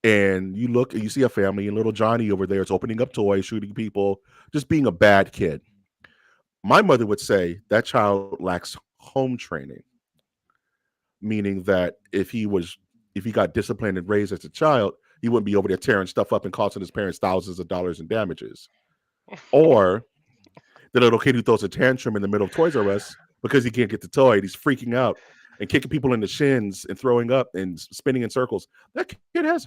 Speaker 1: and you look and you see a family and little Johnny over there is opening up toys, shooting people, just being a bad kid. My mother would say that child lacks home training, meaning that if he got disciplined and raised as a child, he wouldn't be over there tearing stuff up and costing his parents thousands of dollars in damages. Or the little kid who throws a tantrum in the middle of Toys R Us because he can't get the toy and he's freaking out and kicking people in the shins and throwing up and spinning in circles. That kid has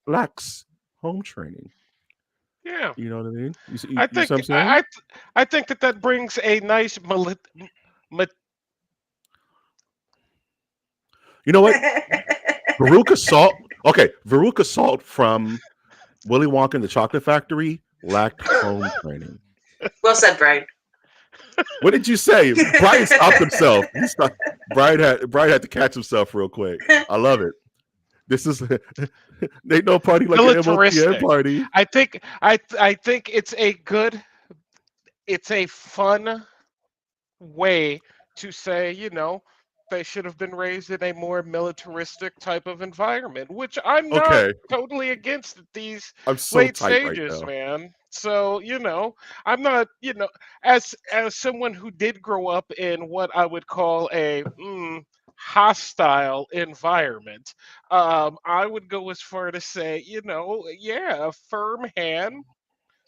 Speaker 1: lacks home training.
Speaker 3: Yeah,
Speaker 1: You know what I mean?
Speaker 3: I
Speaker 1: You see what
Speaker 3: think
Speaker 1: I'm saying?
Speaker 3: I think that that brings a nice ma-
Speaker 1: You know what? Veruca Salt. Okay, Veruca Salt from Willy Wonka and the Chocolate Factory lacked home training.
Speaker 2: Well said, Brian.
Speaker 1: What did you say? Brian stopped himself. He stopped. Brian had to catch himself real quick. I love it. This is ain't no party like an MOTN
Speaker 3: militaristic.
Speaker 1: party.
Speaker 3: I think it's a good, it's a fun way to say, they should have been raised in a more militaristic type of environment, which I'm not
Speaker 1: Okay,
Speaker 3: totally against at these
Speaker 1: I'm so
Speaker 3: late
Speaker 1: tight right
Speaker 3: stages,
Speaker 1: now.
Speaker 3: man. So, I'm not, as someone who did grow up in what I would call a hostile environment, I would go as far to say, yeah, a firm hand,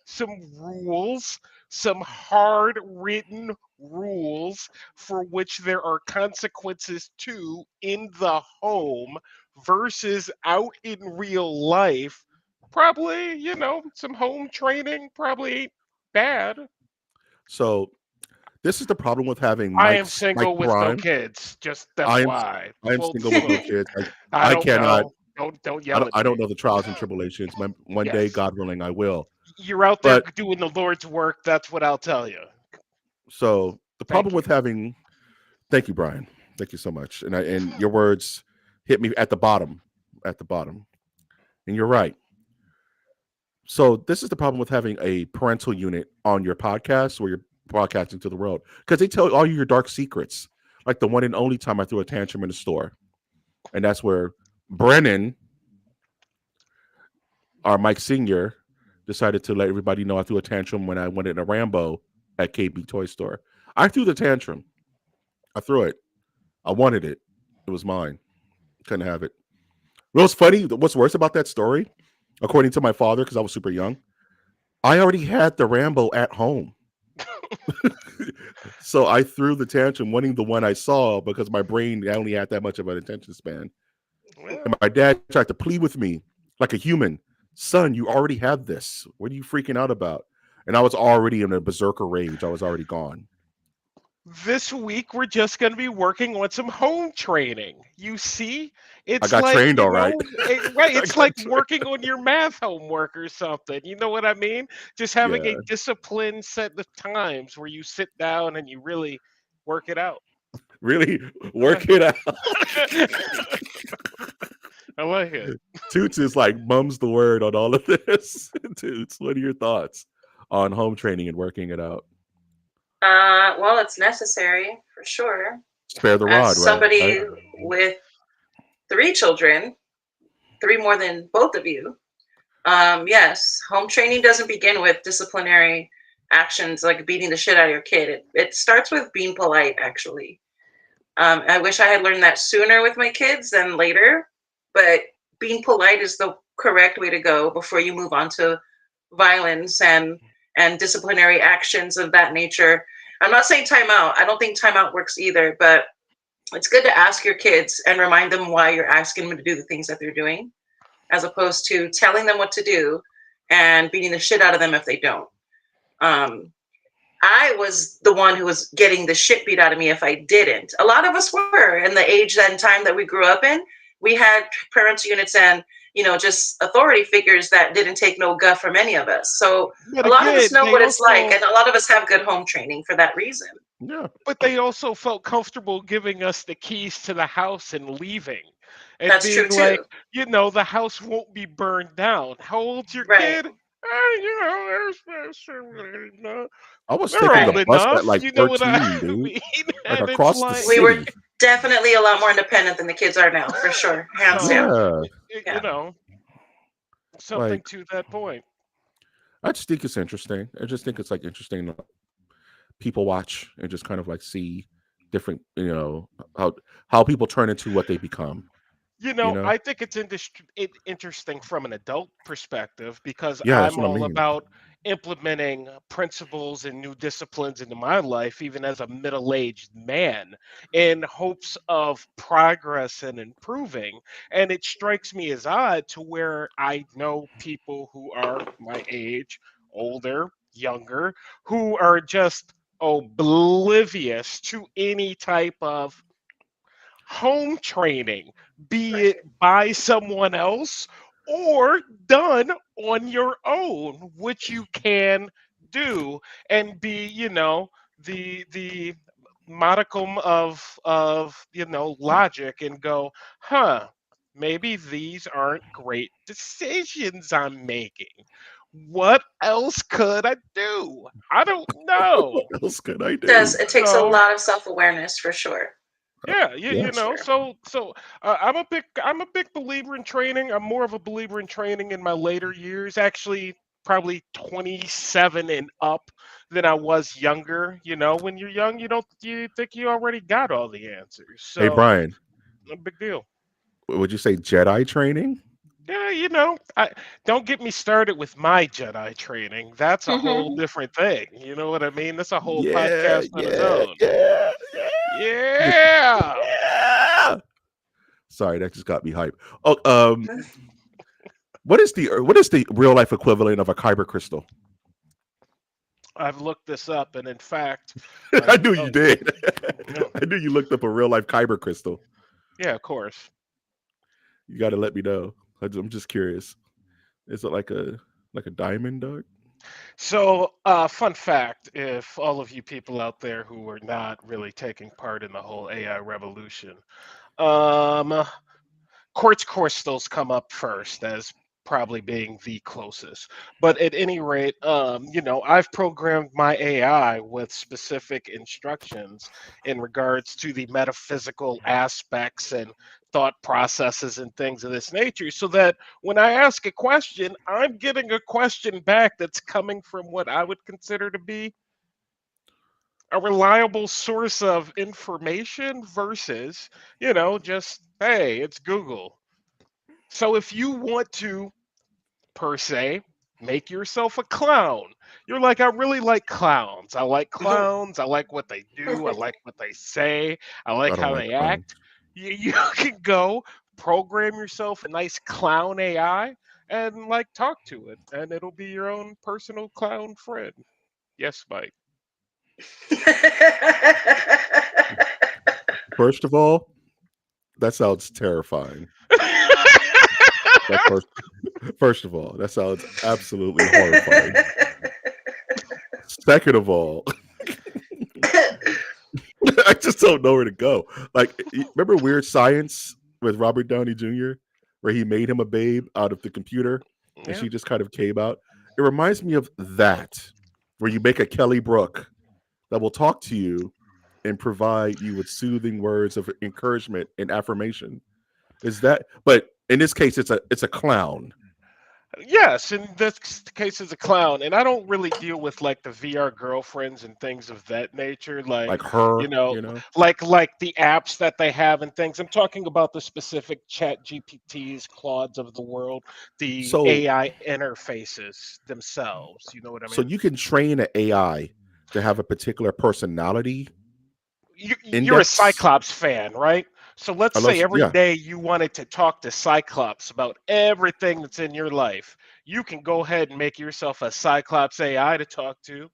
Speaker 3: some rules, some hard written rules for which there are consequences to in the home versus out in real life. Probably, some home training probably ain't bad.
Speaker 1: So this is the problem with having
Speaker 3: I am
Speaker 1: Mike
Speaker 3: single with no
Speaker 1: Prime.
Speaker 3: kids. Just
Speaker 1: I am
Speaker 3: FYI.
Speaker 1: I am
Speaker 3: Full
Speaker 1: single with no
Speaker 3: disclosure.
Speaker 1: kids.
Speaker 3: I
Speaker 1: I
Speaker 3: don't
Speaker 1: cannot.
Speaker 3: know. Don't yell at
Speaker 1: I don't
Speaker 3: me.
Speaker 1: know the trials and tribulations. One day,
Speaker 3: Yes.
Speaker 1: God willing, I will.
Speaker 3: You're out there
Speaker 1: But
Speaker 3: doing the Lord's work. That's what I'll tell you.
Speaker 1: so the problem
Speaker 3: Thank you.
Speaker 1: with having thank you, Brian. Thank you so much. And your words hit me at the bottom, at the bottom. And you're right. So this is the problem with having a parental unit on your podcast where you're broadcasting to the world because they tell all your dark secrets. Like the one and only time I threw a tantrum in the store, and that's where Brennan, our Mike Senior, decided to let everybody know I threw a tantrum when I went in a Rambo at KB Toy Store. I threw the tantrum. I threw it. I wanted it. It was mine. Couldn't have it. What's funny? What's worse about that story, according to my father, because I was super young, I already had the Rambo at home. So I threw the tantrum wanting the one I saw because my brain only had that much of an attention span. And
Speaker 3: Well,
Speaker 1: my dad tried to plead with me like a human. Son, you already have this. What are you freaking out about? And I was already in a berserker rage. I was already gone.
Speaker 3: this week we're just going to be working on some home training. You see,
Speaker 1: I
Speaker 3: it's
Speaker 1: got
Speaker 3: like,
Speaker 1: trained all right.
Speaker 3: right,
Speaker 1: I
Speaker 3: it's like
Speaker 1: got trained.
Speaker 3: working on your math homework or something. You know what I mean? Just having a
Speaker 1: Yeah.
Speaker 3: disciplined set of times where you sit down and you really work it out.
Speaker 1: Really
Speaker 3: Uh,
Speaker 1: work it out.
Speaker 3: I like it.
Speaker 1: Toots is like mum's the word on all of this. Toots, what are your thoughts on home training and working it out?
Speaker 2: Well, it's necessary for sure.
Speaker 1: Spare the
Speaker 2: As
Speaker 1: rod, right?
Speaker 2: somebody with 3 children, three more than both of you, yes, home training doesn't begin with disciplinary actions like beating the shit out of your kid. It starts with being polite, actually. I wish I had learned that sooner with my kids than later, but being polite is the correct way to go before you move on to violence and disciplinary actions of that nature. I'm not saying timeout. I don't think timeout works either, but it's good to ask your kids and remind them why you're asking them to do the things that they're doing, as opposed to telling them what to do and beating the shit out of them if they don't. Um, I was the one who was getting the shit beat out of me if I didn't. A lot of us were in the age and time that we grew up in. We had parents units and just authority figures that didn't take no guff from any of us. So
Speaker 3: But
Speaker 2: a lot of us
Speaker 3: again,
Speaker 2: know what it's like, and a lot of us have good home training for that reason.
Speaker 1: Yeah.
Speaker 3: they also felt comfortable giving us the keys to the house and leaving and
Speaker 2: That's
Speaker 3: being
Speaker 2: true
Speaker 3: like,
Speaker 2: too.
Speaker 3: the house won't be burned down. How old's your
Speaker 2: Right.
Speaker 3: kid? there's
Speaker 1: I was
Speaker 3: they're
Speaker 1: taking
Speaker 3: old
Speaker 1: the
Speaker 2: Right.
Speaker 1: bus at
Speaker 3: enough,
Speaker 1: like
Speaker 3: you know what I
Speaker 1: 13, dude.
Speaker 3: mean?
Speaker 1: Like
Speaker 3: And it's
Speaker 1: across the
Speaker 3: like,
Speaker 2: We were
Speaker 1: city.
Speaker 2: definitely a lot more independent than the kids are now, for sure, hands
Speaker 3: so,
Speaker 2: down.
Speaker 1: Yeah.
Speaker 3: you
Speaker 2: Yeah.
Speaker 3: know, something
Speaker 1: Like
Speaker 3: to that point.
Speaker 1: I just think it's interesting. I just think it's like interesting to people watch and just kind of like see different, how people turn into what they become, you know?
Speaker 3: I think it's interesting from an adult perspective because
Speaker 1: Yeah, that's
Speaker 3: I'm
Speaker 1: what I
Speaker 3: all
Speaker 1: mean.
Speaker 3: about implementing principles and new disciplines into my life, even as a middle aged man, in hopes of progress and improving. And it strikes me as odd to where I know people who are my age, older, younger, who are just oblivious to any type of home training, be
Speaker 2: Right.
Speaker 3: it by someone else or done on your own, which you can do and be, the modicum of logic and go, huh, maybe these aren't great decisions I'm making. What else could I do? I don't
Speaker 1: What
Speaker 3: know.
Speaker 1: else could I
Speaker 2: Does
Speaker 1: do?
Speaker 2: it takes a
Speaker 3: So
Speaker 2: lot of self-awareness for sure.
Speaker 3: yeah,
Speaker 1: Yeah.
Speaker 3: you
Speaker 2: For
Speaker 3: know,
Speaker 2: sure.
Speaker 3: so I'm a big believer in training. I'm more of a believer in training in my later years, actually probably 27 and up than I was younger. When you're young, you think you already got all the answers.
Speaker 1: Hey,
Speaker 3: So,
Speaker 1: Brian,
Speaker 3: no big deal.
Speaker 1: would you say Jedi training?
Speaker 3: Yeah, I don't get me started with my Jedi training. That's a whole different thing. You know what I mean? That's a whole
Speaker 1: Yeah,
Speaker 3: podcast on its
Speaker 1: yeah,
Speaker 3: own.
Speaker 1: yeah, yeah. Just
Speaker 3: Yeah.
Speaker 1: yeah. Sorry, that just got me hyped. Oh, what is the real life equivalent of a kyber crystal?
Speaker 3: I've looked this up, and in fact,
Speaker 1: I
Speaker 3: I've
Speaker 1: knew you did.
Speaker 3: no,
Speaker 1: I knew you looked up a real life kyber crystal.
Speaker 3: yeah, of course.
Speaker 1: You got to let me know. I'm just curious. Is it like a diamond, dog?
Speaker 3: So, fun fact: if all of you people out there who are not really taking part in the whole AI revolution, um, quartz crystals come up first as probably being the closest. But at any rate, I've programmed my AI with specific instructions in regards to the metaphysical aspects and thought processes and things of this nature, so that when I ask a question, I'm getting a question back that's coming from what I would consider to be a reliable source of information versus, just, hey, it's Google. So if you want to, per se, make yourself a clown, you're like, I really like clowns. I like clowns. I like what they do. I like what they say. I
Speaker 1: I
Speaker 3: like
Speaker 1: don't
Speaker 3: how
Speaker 1: like
Speaker 3: they act.
Speaker 1: clowns.
Speaker 3: You can go program yourself a nice clown AI and like talk to it, and it'll be your own personal clown friend. Yes, Mike.
Speaker 1: First of all, that sounds terrifying. That first of all, that sounds absolutely horrifying. Second of all, I just don't know where to go. Like, remember Weird Science with Robert Downey Jr., where he made him a babe out of the computer and
Speaker 3: Yeah.
Speaker 1: she just kind of came out? It reminds me of that, where you make a Kelly Brook that will talk to you and provide you with soothing words of encouragement and affirmation. Is that, but in this case, it's a clown,
Speaker 3: Yes, in this case, as a clown, and I don't really deal with like the VR girlfriends and things of that nature,
Speaker 1: like
Speaker 3: like
Speaker 1: her,
Speaker 3: you know,
Speaker 1: you know?
Speaker 3: like the apps that they have and things. I'm talking about the specific Chat GPTs, Claudes of the world, the
Speaker 1: So
Speaker 3: AI interfaces themselves. You know what I
Speaker 1: so
Speaker 3: mean?
Speaker 1: you can train an AI to have a particular personality
Speaker 3: You're a
Speaker 1: index.
Speaker 3: Cyclops fan, right? So let's
Speaker 1: I love,
Speaker 3: say every
Speaker 1: yeah.
Speaker 3: day you wanted to talk to Cyclops about everything that's in your life. You can go ahead and make yourself a Cyclops AI to talk to,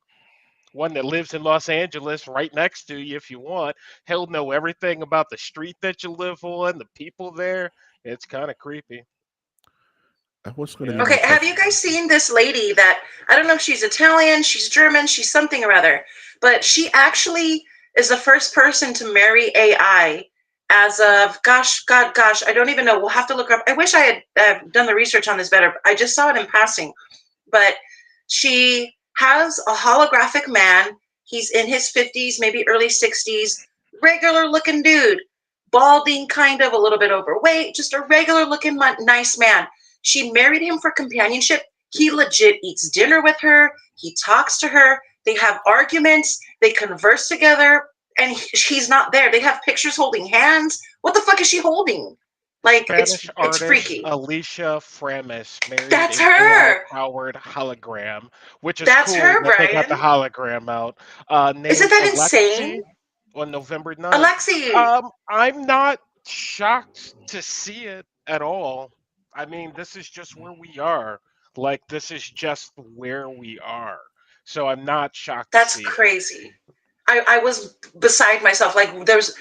Speaker 3: one that lives in Los Angeles right next to you if you want. He'll know everything about the street that you live on, the people there. It's kind of creepy.
Speaker 1: I was going to
Speaker 3: Yeah.
Speaker 1: even
Speaker 2: Okay,
Speaker 1: touch.
Speaker 2: have you guys seen this lady that I don't know if she's Italian, she's German, she's something or other, but she actually is the first person to marry AI as of gosh, I don't even know. We'll have to look her up. I wish I had done the research on this better. I just saw it in passing. but she has a holographic man. He's in his 50s, maybe early 60s, regular looking dude, balding, kind of a little bit overweight, just a regular looking nice man. She married him for companionship. He legit eats dinner with her. He talks to her. They have arguments. They converse together, and he's not there. They have pictures holding hands. What the fuck is she holding? Like
Speaker 3: Spanish
Speaker 2: it's
Speaker 3: artist
Speaker 2: freaky.
Speaker 3: Alicia Framis married
Speaker 2: That's
Speaker 3: a AI
Speaker 2: her.
Speaker 3: powered hologram, which is
Speaker 2: That's
Speaker 3: cool
Speaker 2: her,
Speaker 3: that they got the
Speaker 2: Brian.
Speaker 3: hologram out.
Speaker 2: Isn't
Speaker 3: Named
Speaker 2: that insane?
Speaker 3: Alexi on November 9th.
Speaker 2: Alexi.
Speaker 3: I'm not shocked to see it at all. I mean, this is just where we are. Like, this is just where we are. So I'm not shocked to
Speaker 2: That's
Speaker 3: see it.
Speaker 2: crazy. I was beside myself. Like there's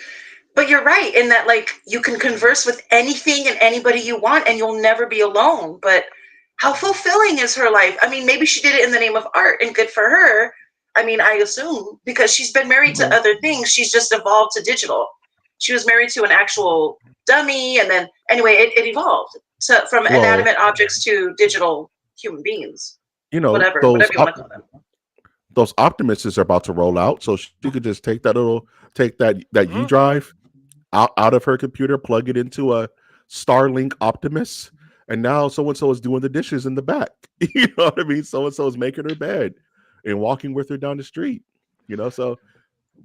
Speaker 2: but you're right in that like you can converse with anything and anybody you want and you'll never be alone. But how fulfilling is her life? I mean, maybe she did it in the name of art and good for her. I mean, I assume because she's been married to
Speaker 1: Well,
Speaker 2: other things, she's just evolved to digital. She was married to an actual dummy and then anyway, it evolved from
Speaker 1: well,
Speaker 2: inanimate objects to digital human beings.
Speaker 1: you know,
Speaker 2: Whatever you want to call them.
Speaker 1: those optimists are about to roll out, so she could just take that U
Speaker 3: Mhm.
Speaker 1: drive out of her computer, plug it into a Starlink Optimus, and now so and so is doing the dishes in the back. You know what I mean? So and so is making her bed and walking with her down the street. So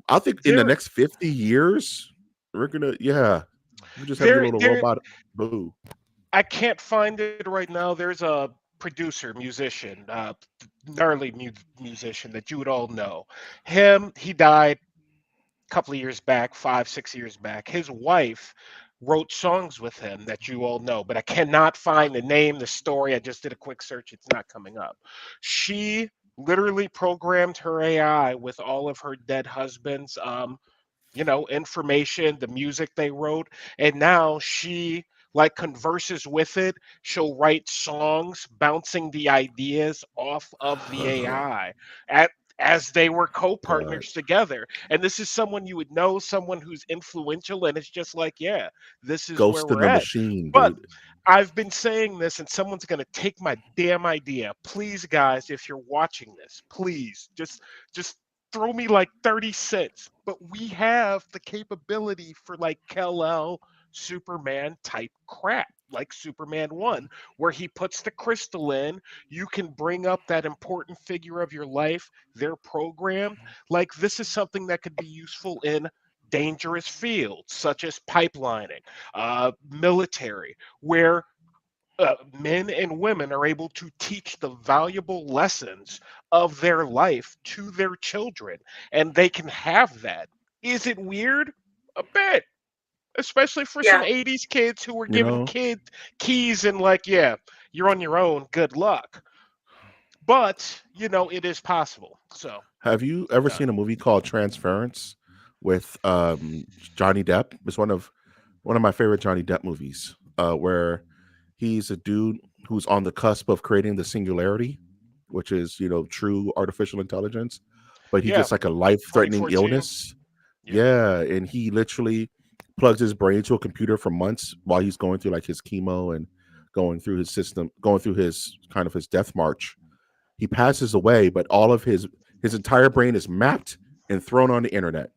Speaker 1: I think in the
Speaker 3: There,
Speaker 1: next 50 years, we're gonna you just have your
Speaker 3: there,
Speaker 1: little
Speaker 3: there.
Speaker 1: robot boo.
Speaker 3: I can't find it right now. There's a producer, musician, gnarly musician that you would all know. He died a couple of years back, 5, 6 years back. His wife wrote songs with him that you all know, but I cannot find the name, the story. I just did a quick search. It's not coming up. She literally programmed her AI with all of her dead husbands. Information, the music they wrote, and now she like converses with it. She'll write songs bouncing the ideas off of the
Speaker 1: Oh,
Speaker 3: AI at as they were
Speaker 1: God.
Speaker 3: co-partners together. And this is someone you would know, someone who's influential, and it's just like, yeah, this is where
Speaker 1: Ghost in
Speaker 3: we're
Speaker 1: the
Speaker 3: at.
Speaker 1: Machine,
Speaker 3: But
Speaker 1: dude.
Speaker 3: I've been saying this, and someone's going to take my damn idea. Please, guys, if you're watching this, please just throw me like 30 cents. But we have the capability for like Kal-El Superman type crap, like Superman 1, where he puts the crystal in. You can bring up that important figure of your life. They're programmed. Like, this is something that could be useful in dangerous fields, such as pipelining, military, where men and women are able to teach the valuable lessons of their life to their children, and they can have that. Is it weird? A bit, especially for some
Speaker 2: Yeah.
Speaker 3: 80s kids who were
Speaker 1: You
Speaker 3: given
Speaker 1: know,
Speaker 3: keys and, like, yeah, you're on your own, good luck. But, it is possible. So,
Speaker 1: have you ever
Speaker 3: yeah.
Speaker 1: seen a movie called Transference with Johnny Depp? It's one of my favorite Johnny Depp movies, where he's a dude who's on the cusp of creating the singularity, which is true artificial intelligence, but he
Speaker 3: Yeah,
Speaker 1: gets like a life-threatening
Speaker 3: 2014.
Speaker 1: illness.
Speaker 3: Yeah.
Speaker 1: Yeah, and he literally plugs his brain to a computer for months while he's going through like his chemo and going through his system, going through his kind of his death march. He passes away, but all of his entire brain is mapped and thrown on the internet,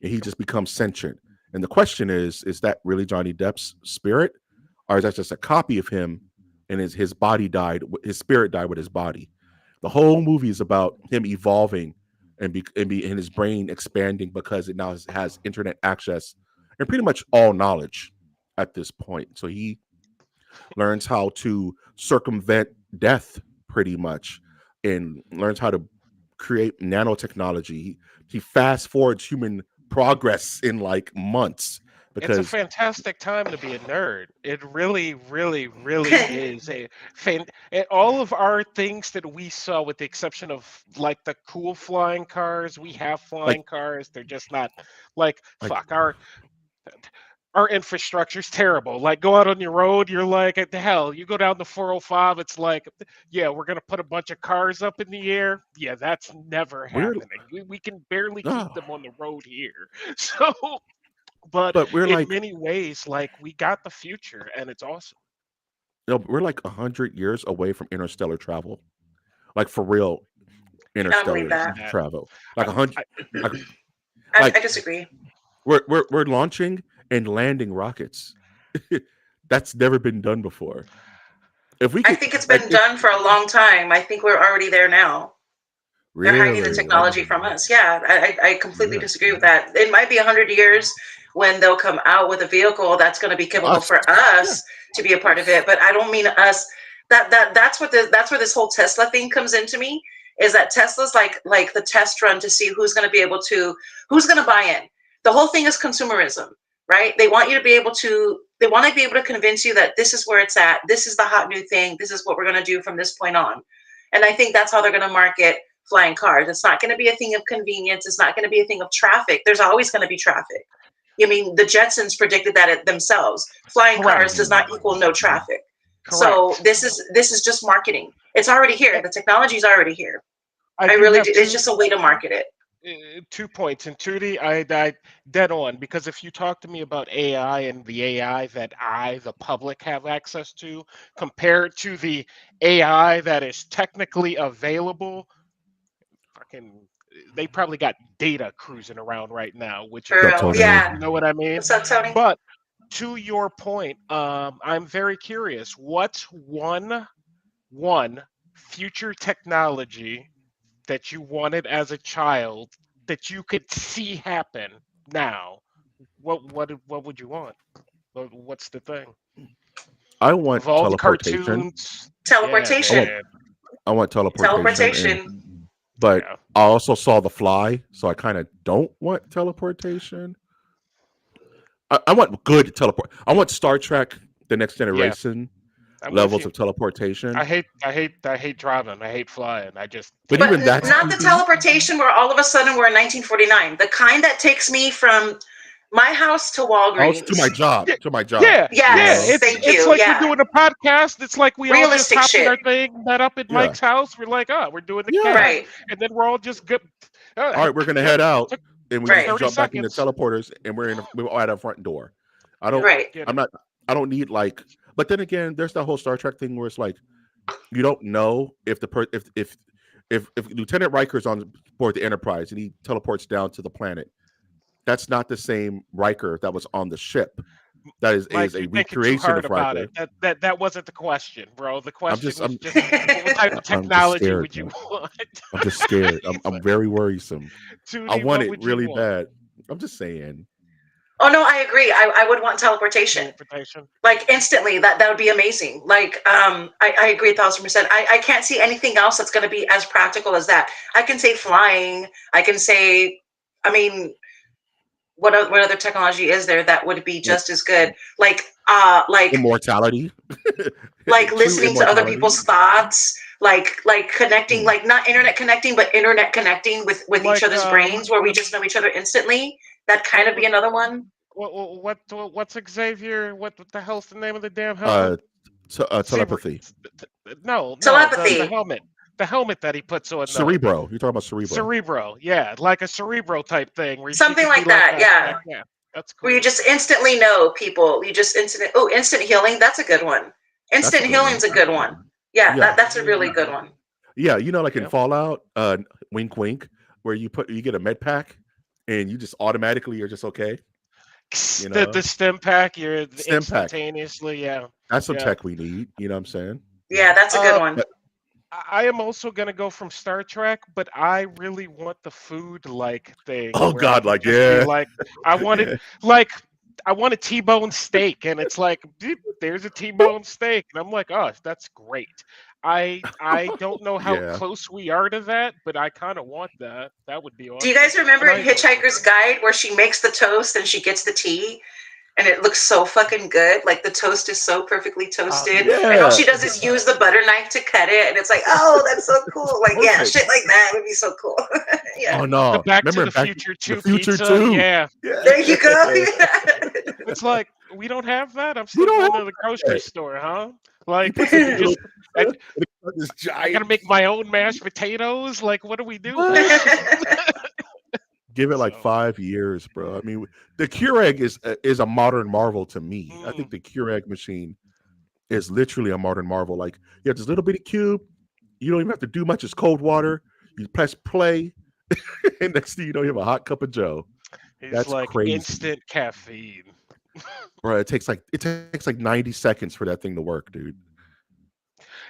Speaker 1: and he just becomes sentient. And the question is that really Johnny Depp's spirit, or is that just a copy of him? And his body died, his spirit died with his body. The whole movie is about him evolving and his brain expanding because it now has internet access and pretty much all knowledge at this point. So he learns how to circumvent death pretty much and learns how to create nanotechnology. He fast forwards human progress in like months
Speaker 3: It's a
Speaker 1: because
Speaker 3: fantastic time to be a nerd. It really, really, really is a and all of our things that we saw, with the exception of like the cool flying cars, we have
Speaker 1: like
Speaker 3: flying cars. They're just not like
Speaker 1: like
Speaker 3: fuck. Our infrastructure's terrible. Like, go out on your road, you're like, at the hell, you go down the 405, it's like, yeah, we're gonna put a bunch of cars up in the air. Yeah, that's never
Speaker 1: we're
Speaker 3: happening. We can barely keep
Speaker 1: oh,
Speaker 3: them on the road here. So, but
Speaker 1: but we're
Speaker 3: in
Speaker 1: like
Speaker 3: many ways, like, we got the future, and it's awesome.
Speaker 1: we're like 100 years away from interstellar travel. like for real
Speaker 2: I don't believe
Speaker 1: interstellar
Speaker 2: that.
Speaker 3: That
Speaker 1: travel, like
Speaker 3: I,
Speaker 1: 100,
Speaker 3: I,
Speaker 1: like
Speaker 2: I
Speaker 1: like
Speaker 2: disagree.
Speaker 1: we're launching and landing rockets. That's never been done before. If we
Speaker 2: I
Speaker 1: could,
Speaker 2: think it's
Speaker 1: like,
Speaker 2: been
Speaker 1: if
Speaker 2: done for a long time. I think we're already there now. They're hiding the
Speaker 1: really,
Speaker 2: technology from us. Yeah, I completely
Speaker 1: yeah,
Speaker 2: disagree with that. It might be 100 years when they'll come out with a vehicle that's going to be capable
Speaker 1: us,
Speaker 2: for
Speaker 1: yeah,
Speaker 2: us to be a part of it. But I don't mean us. That's where this whole Tesla thing comes into me. Is that Tesla's like the test run to see who's going to be able to who's going to buy in. The whole thing is consumerism, right? They want to be able to convince you that this is where it's at. This is the hot new thing. This is what we're going to do from this point on. And I think that's how they're going to market flying cars. It's not going to be a thing of convenience. It's not going to be a thing of traffic. There's always going to be traffic. I mean, the Jetsons predicted that themselves. Flying cars
Speaker 3: correct,
Speaker 2: does not equal no traffic. So
Speaker 3: correct.
Speaker 2: this is just marketing. It's already here.
Speaker 3: Eh,
Speaker 2: The technology is already here.
Speaker 3: I
Speaker 2: I
Speaker 3: do
Speaker 2: really
Speaker 3: have
Speaker 2: do. It's just a way to market it.
Speaker 3: 2 points. And Tootie, I dead on, because if you talk to me about AI and the AI that the public, have access to, compared to the AI that is technically available, fucking, they probably got data cruising around right now, which
Speaker 2: For
Speaker 3: is
Speaker 1: what's up,
Speaker 2: real.
Speaker 1: Tony?
Speaker 3: bullshit.
Speaker 2: Yeah.
Speaker 3: You know what I mean?
Speaker 2: What's up, Tony?
Speaker 3: But to your point, I'm very curious. What's one future technology that you wanted as a child that you could see happen now? What would you want? What's the thing?
Speaker 1: I
Speaker 3: Of
Speaker 1: want
Speaker 3: all the
Speaker 1: teleportation.
Speaker 3: cartoons, yeah,
Speaker 1: I want
Speaker 2: Teleportation.
Speaker 3: man,
Speaker 1: I want teleportation,
Speaker 2: Teleportation.
Speaker 1: but
Speaker 3: yeah,
Speaker 1: I also saw The Fly, so I kind of don't want teleportation. I want good teleport. I want Star Trek: The Next
Speaker 3: yeah.
Speaker 1: Generation
Speaker 3: I'm with
Speaker 1: levels
Speaker 3: you.
Speaker 1: of teleportation.
Speaker 3: I hate driving. I hate flying. I just
Speaker 1: But
Speaker 3: take
Speaker 2: But
Speaker 1: even
Speaker 3: me
Speaker 1: that's
Speaker 2: not
Speaker 3: far.
Speaker 2: the
Speaker 1: easy.
Speaker 2: teleportation where all of a sudden we're in 1949. The kind that takes me from my house to
Speaker 1: Also to
Speaker 2: Walgreens.
Speaker 1: my job,
Speaker 3: Yeah,
Speaker 1: to my job.
Speaker 3: yeah,
Speaker 1: You
Speaker 3: yeah.
Speaker 1: know,
Speaker 2: Yes,
Speaker 3: It's
Speaker 2: thank
Speaker 3: it's
Speaker 2: you.
Speaker 3: like we're
Speaker 2: Yeah.
Speaker 3: doing a podcast. It's like we all just
Speaker 2: Realistic
Speaker 3: hopped in
Speaker 2: shit.
Speaker 3: our thing, met up at
Speaker 1: yeah,
Speaker 3: Mike's house. We're like, oh, we're doing the
Speaker 1: yeah.
Speaker 3: cast,
Speaker 2: Right.
Speaker 3: and then we're all just good.
Speaker 1: All right, we're gonna
Speaker 3: Took
Speaker 1: head out,
Speaker 3: took
Speaker 1: and we
Speaker 3: took
Speaker 1: just
Speaker 2: Right.
Speaker 3: 30
Speaker 1: jump back in the
Speaker 3: seconds.
Speaker 1: teleporters, and we're at our front door. I
Speaker 3: Yep,
Speaker 1: don't.
Speaker 2: Right.
Speaker 3: get
Speaker 1: I'm
Speaker 3: it.
Speaker 1: not. I don't need like. But then again, there's that whole Star Trek thing where it's like you don't know if the if Lieutenant Riker's on board the Enterprise and he teleports down to the planet. That's not the same Riker that was on the ship. That is
Speaker 3: Mike,
Speaker 1: a
Speaker 3: you're thinking too
Speaker 1: recreation
Speaker 3: hard
Speaker 1: of
Speaker 3: about it.
Speaker 1: Riker.
Speaker 3: That wasn't the question, bro. The
Speaker 1: I'm
Speaker 3: question
Speaker 1: just
Speaker 3: was
Speaker 1: I'm
Speaker 3: just what type of
Speaker 1: I'm just
Speaker 3: technology
Speaker 1: scared,
Speaker 3: would you
Speaker 1: man.
Speaker 3: want?
Speaker 1: I'm just scared.
Speaker 3: He's
Speaker 1: I'm
Speaker 3: like,
Speaker 1: very worrisome. I
Speaker 3: Tootie,
Speaker 1: want
Speaker 3: what
Speaker 1: it
Speaker 3: would you
Speaker 1: really
Speaker 3: want?
Speaker 1: bad. I'm just saying.
Speaker 2: Oh no, I agree. I would want teleportation.
Speaker 3: Teleportation?
Speaker 2: Like instantly. That would be amazing. Like I agree 1,000%. I can't see anything else that's gonna be as practical as that. I can say flying. I can say I mean what other technology is there that would be
Speaker 1: Like
Speaker 2: just as good? Like
Speaker 1: true
Speaker 2: listening to other
Speaker 1: immortality.
Speaker 2: people's thoughts, like connecting,
Speaker 1: Hmm.
Speaker 2: like not internet connecting, but internet connecting with each
Speaker 3: Like
Speaker 2: other's brains, where we just know each other instantly. That kind of be
Speaker 3: what
Speaker 2: another one.
Speaker 3: what's Xavier? What the hell's the name of the damn helmet?
Speaker 1: Uh,
Speaker 3: Cerebro,
Speaker 1: telepathy.
Speaker 3: no, the
Speaker 2: Telepathy.
Speaker 3: helmet. The helmet that he puts on the
Speaker 1: Cerebro. You're talking about Cerebro.
Speaker 3: Cerebro, yeah, like a Cerebro type thing where she
Speaker 2: Something
Speaker 3: could be
Speaker 2: like
Speaker 3: like
Speaker 2: that, yeah.
Speaker 3: yeah, that's
Speaker 2: Where you
Speaker 3: cool.
Speaker 2: just instantly know people. You just instant healing. That's a good one.
Speaker 1: That's a
Speaker 2: Instant
Speaker 1: good one.
Speaker 2: healing's a good one. Yeah,
Speaker 1: Yeah.
Speaker 2: that's a
Speaker 3: Yeah,
Speaker 2: really good one.
Speaker 1: Yeah. Like in
Speaker 3: yeah.
Speaker 1: Fallout, wink wink, where you get a med pack and you just automatically you're just okay. You
Speaker 3: The
Speaker 1: know?
Speaker 3: stem pack, you're
Speaker 1: Stim pack.
Speaker 3: instantaneously, yeah,
Speaker 1: That's some
Speaker 3: yeah.
Speaker 1: tech we need. You know what I'm saying?
Speaker 2: Yeah, that's a good
Speaker 3: Uh,
Speaker 2: one.
Speaker 1: But
Speaker 3: I am also gonna go from Star Trek, but I really want the food like thing
Speaker 1: oh
Speaker 3: where I
Speaker 1: God,
Speaker 3: could
Speaker 1: like
Speaker 3: just be
Speaker 1: yeah.
Speaker 3: like, I wanted like I want a T-bone steak, and it's like, "Beep, there's a T-bone steak, and I'm like, oh, that's great. I don't know how
Speaker 1: Yeah.
Speaker 3: close we are to that, but I kind of want that. That would be
Speaker 2: Do you
Speaker 3: awesome.
Speaker 2: guys remember
Speaker 3: And
Speaker 2: in
Speaker 3: I
Speaker 2: Hitchhiker's Guide where she makes the toast and she gets the tea? And it looks so fucking good. Like the toast is so perfectly
Speaker 3: oh
Speaker 2: toasted,
Speaker 3: yeah,
Speaker 2: and all
Speaker 1: Yeah.
Speaker 2: she does is use the butter knife to cut it, and it's like, oh, that's so cool. Like, yeah,
Speaker 1: Perfect.
Speaker 2: shit like that would be so cool. Yeah,
Speaker 1: Oh
Speaker 3: the
Speaker 1: no.
Speaker 3: Back to
Speaker 1: Remember
Speaker 3: the
Speaker 1: back
Speaker 3: Future
Speaker 1: the
Speaker 3: 2
Speaker 1: future
Speaker 3: pizza,
Speaker 1: too.
Speaker 3: yeah.
Speaker 2: there you go.
Speaker 1: Yeah.
Speaker 3: It's like we don't have that. I'm
Speaker 1: We
Speaker 3: still
Speaker 1: don't
Speaker 3: going
Speaker 1: have
Speaker 3: to the grocery
Speaker 1: that.
Speaker 3: store, huh?
Speaker 1: He
Speaker 3: Like
Speaker 1: puts it in
Speaker 3: you
Speaker 1: a little
Speaker 3: just I,
Speaker 1: this
Speaker 3: I gotta
Speaker 1: giant
Speaker 3: make my own mashed potatoes. Like, what are we doing?
Speaker 1: what? Give it like
Speaker 3: So,
Speaker 1: 5 years, bro. I mean, the Keurig is a modern marvel to me. I think
Speaker 3: mm,
Speaker 1: the Keurig machine is literally a modern marvel. Like you have this little bitty cube, You don't even have to do much. It's cold water. You press play, and next thing you know, you have a hot cup of Joe.
Speaker 3: He's
Speaker 1: That's
Speaker 3: like
Speaker 1: crazy,
Speaker 3: instant caffeine.
Speaker 1: bro. It takes like 90 seconds for that thing to work, dude.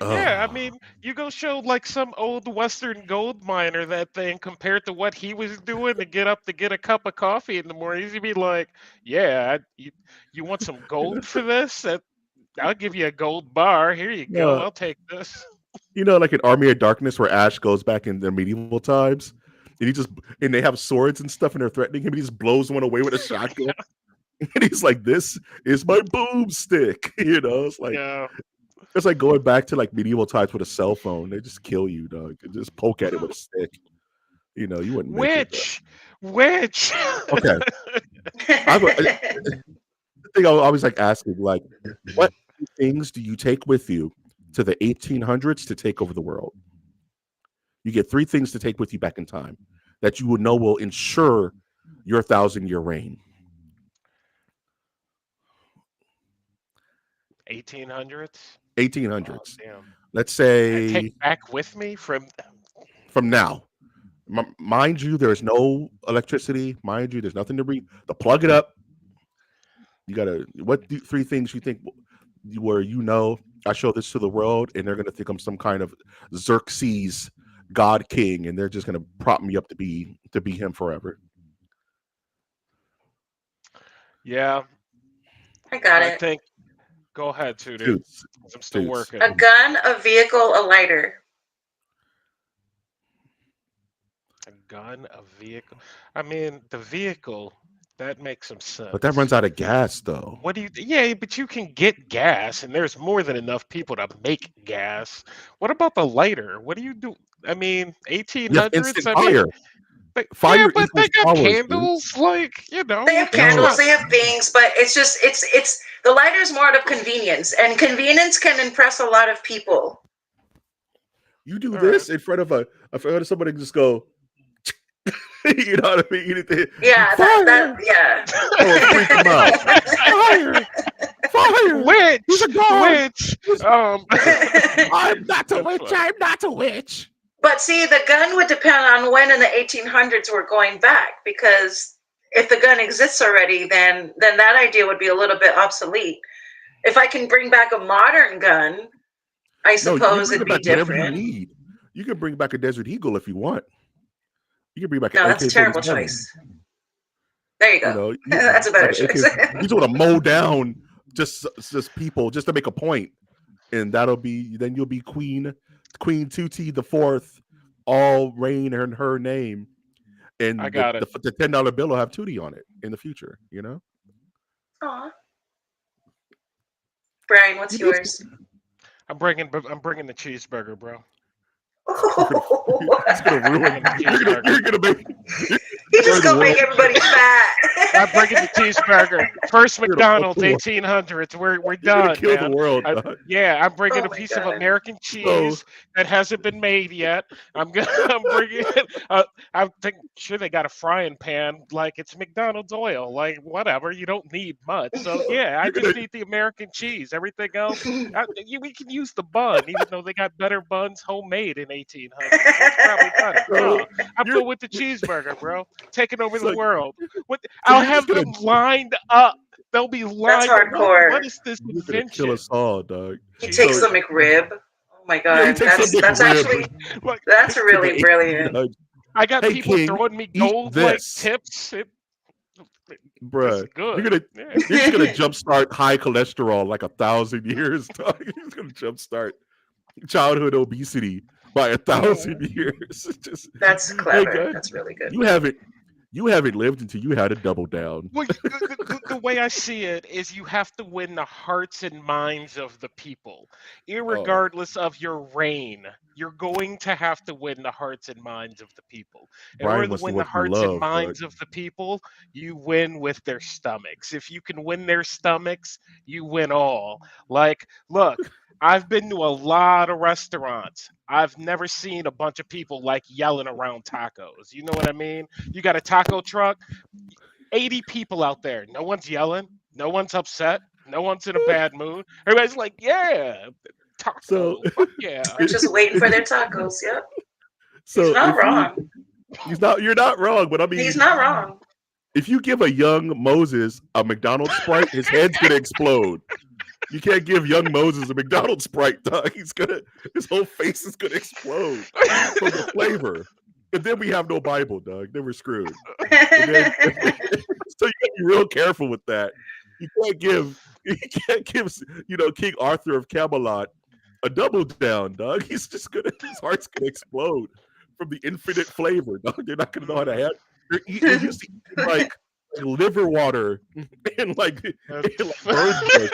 Speaker 3: Yeah, I
Speaker 1: Oh
Speaker 3: mean, you go show like some old Western gold miner that thing compared to what he was doing to get up to get a cup of coffee in the morning. He'd be like, "Yeah, you want some gold for this? I'll give you a gold bar. Here you go.
Speaker 1: no,
Speaker 3: I'll take this."
Speaker 1: like in Army of Darkness, where Ash goes back in the medieval times, and they have swords and stuff, and they're threatening him. He just blows one away with a shotgun, and he's like, "This is my boomstick." It's like
Speaker 3: Yeah.
Speaker 1: it's like going back to like medieval times with a cell phone. They just kill you, dog. You just poke at it with a stick. You wouldn't make it.
Speaker 3: Which?
Speaker 1: Okay, I have a thing I always like asking, like, what things do you take with you to the 1800s to take over the world? You get three things to take with you back in time that you would know will ensure your 1,000-year reign.
Speaker 3: 1800s? Oh
Speaker 1: 1800s.
Speaker 3: damn!
Speaker 1: Let's
Speaker 3: I take
Speaker 1: say
Speaker 3: back with me from.
Speaker 1: from now. Mind you, there's no electricity. Mind you, there's nothing to plug it up. You gotta. Three things you think where I show this to the world, and they're gonna think I'm some kind of Xerxes god king, and they're just gonna prop me up to be him forever.
Speaker 3: Yeah,
Speaker 2: I got
Speaker 3: I
Speaker 2: it.
Speaker 3: think. Go ahead, Tootie.
Speaker 1: Suits,
Speaker 3: 'Cause I'm still
Speaker 1: suits.
Speaker 3: working.
Speaker 2: A gun, a vehicle, a lighter.
Speaker 3: A gun, a vehicle. I mean, the vehicle, that makes some
Speaker 1: But that runs
Speaker 3: sense.
Speaker 1: out of gas, though.
Speaker 3: What do you, yeah, but you can get gas, and there's more than enough people to make gas. What about the lighter? What do you do? I mean,
Speaker 1: You have
Speaker 3: 1800s,
Speaker 1: instant
Speaker 3: I mean,
Speaker 1: fire.
Speaker 3: yeah,
Speaker 1: Fire
Speaker 3: but they
Speaker 1: equals
Speaker 3: got
Speaker 1: powers, dude.
Speaker 3: candles, like,
Speaker 2: They
Speaker 3: you
Speaker 2: have
Speaker 3: can
Speaker 1: No,
Speaker 2: candles,
Speaker 3: try.
Speaker 2: they have things, but it's the lighter's more out of convenience, and convenience can impress a lot of people.
Speaker 1: you do
Speaker 3: All right.
Speaker 1: this in front of somebody and just go, you know what I mean?
Speaker 2: Yeah, that
Speaker 1: Fire!
Speaker 2: yeah.
Speaker 1: Oh, it'll freak them out. Fire! Fire! He's
Speaker 3: Which,
Speaker 1: a god!
Speaker 3: which,
Speaker 1: He's-
Speaker 3: um,
Speaker 1: I'm not a
Speaker 3: that's
Speaker 1: witch!
Speaker 3: fun.
Speaker 1: I'm not a witch!
Speaker 2: But see, the gun would depend on when in the 1800s we're going back, because if the gun exists already, then that idea would be a little bit obsolete. If I can bring back a modern gun, I
Speaker 1: No, you
Speaker 2: suppose
Speaker 1: bring
Speaker 2: it'd
Speaker 1: it
Speaker 2: be
Speaker 1: back whatever you
Speaker 2: different.
Speaker 1: need. You can bring back a Desert Eagle if you want. You can bring back an
Speaker 2: No, that's a terrible
Speaker 1: AK-47.
Speaker 2: choice. There you go. That's a better
Speaker 1: Like an AK.
Speaker 2: choice.
Speaker 1: You just want to mow down just people just to make a point, and then you'll be Queen Tuti the Fourth, all reign in her name,
Speaker 3: I
Speaker 1: and the
Speaker 3: got it.
Speaker 1: the, the $10 bill will have Tootie on it in the future.
Speaker 2: Aw. Brian,
Speaker 1: You
Speaker 2: what's
Speaker 1: do.
Speaker 2: yours?
Speaker 3: I'm bringing the cheeseburger, bro.
Speaker 1: It's gonna
Speaker 3: I'm
Speaker 1: ruin.
Speaker 3: bringing the
Speaker 1: You're gonna
Speaker 3: cheeseburger.
Speaker 1: you're gonna make
Speaker 2: He's
Speaker 1: destroy
Speaker 2: just
Speaker 1: the
Speaker 2: gonna make
Speaker 1: world.
Speaker 2: everybody fat.
Speaker 3: I'm bringing the cheeseburger. First
Speaker 1: You're gonna fuck
Speaker 3: McDonald's,
Speaker 1: the world.
Speaker 3: 1800s. We're
Speaker 1: You're gonna
Speaker 3: done,
Speaker 1: kill the
Speaker 3: man.
Speaker 1: world, dog.
Speaker 3: Yeah, I'm bringing
Speaker 2: Oh
Speaker 3: a
Speaker 2: my
Speaker 3: piece of
Speaker 2: god.
Speaker 3: American
Speaker 1: So
Speaker 3: cheese that hasn't been made yet. I'm gonna. I'm bringing. I think sure they got a frying pan like it's McDonald's oil. Like whatever, you don't need much. So yeah, I
Speaker 1: you're gonna
Speaker 3: just need the American cheese. Everything else, we can use the bun, even though they got better buns homemade in 1800s. That's probably better.
Speaker 1: so
Speaker 3: No, I'm
Speaker 1: you're
Speaker 3: going with the cheeseburger, bro. Taking over the
Speaker 1: so
Speaker 3: world. What?
Speaker 1: so
Speaker 3: I'll
Speaker 1: you're just
Speaker 3: have
Speaker 1: gonna
Speaker 3: them lined up. They'll be
Speaker 2: That's
Speaker 3: lined up. What
Speaker 2: hardcore.
Speaker 3: is this
Speaker 1: you're gonna kill
Speaker 3: invention?
Speaker 1: us all, dog.
Speaker 2: He takes
Speaker 1: So
Speaker 2: the
Speaker 3: Cheeseburger.
Speaker 2: McRib. Oh my
Speaker 1: yeah, he
Speaker 2: god.
Speaker 1: takes a
Speaker 2: That's
Speaker 1: McRib
Speaker 2: actually
Speaker 3: Like
Speaker 2: that's
Speaker 1: to the
Speaker 2: really brilliant.
Speaker 1: 1800s.
Speaker 3: I got
Speaker 1: Hey
Speaker 3: people
Speaker 1: King,
Speaker 3: throwing me
Speaker 1: eat
Speaker 3: gold like
Speaker 1: this,
Speaker 3: tips. This
Speaker 1: bruh.
Speaker 3: is good.
Speaker 1: You're gonna
Speaker 3: Yeah.
Speaker 1: you're just gonna jumpstart high cholesterol like 1,000 years, dog. You're just gonna jumpstart childhood obesity by a
Speaker 2: Mm,
Speaker 1: 1,000 years. It's just
Speaker 2: that's
Speaker 1: hey
Speaker 2: clever.
Speaker 1: guys,
Speaker 2: That's really good.
Speaker 1: you haven't you haven't lived until you had a double down.
Speaker 3: Well, the way I see it is you have to win the hearts and minds of the people.
Speaker 1: Oh,
Speaker 3: Irregardless of your reign, you're going to have to win the hearts and minds of the people. In order
Speaker 1: Brian
Speaker 3: to
Speaker 1: wants to
Speaker 3: win the
Speaker 1: win through
Speaker 3: hearts and
Speaker 1: love, dog.
Speaker 3: minds of the people, you win with their stomachs. If you can win their stomachs, you win all. Like, look, I've been to a lot of restaurants. I've never seen a bunch of people like yelling around tacos. You know what I mean? You got a taco truck, 80 people out there. No one's yelling. No one's upset. No one's in a bad mood. Everybody's like, yeah,
Speaker 1: So
Speaker 3: taco. Fuck yeah.
Speaker 2: We're just waiting for their tacos. Yep. He's
Speaker 1: so
Speaker 2: not
Speaker 1: if you
Speaker 2: wrong.
Speaker 1: you're not wrong, but I
Speaker 2: He's
Speaker 1: mean,
Speaker 2: not wrong.
Speaker 1: if you give a young Moses a McDonald's Sprite, his head's gonna explode. You can't give young Moses a McDonald's Sprite, dog. His whole face is gonna explode from the flavor. And then we have no Bible, dog. Then we're screwed. And then, so you gotta be real careful with that. You can't give King Arthur of Camelot a double down, dog. His heart's gonna explode from the infinite flavor, dog. They're not gonna know how to have. They're used to eating like liver water and like bird bush.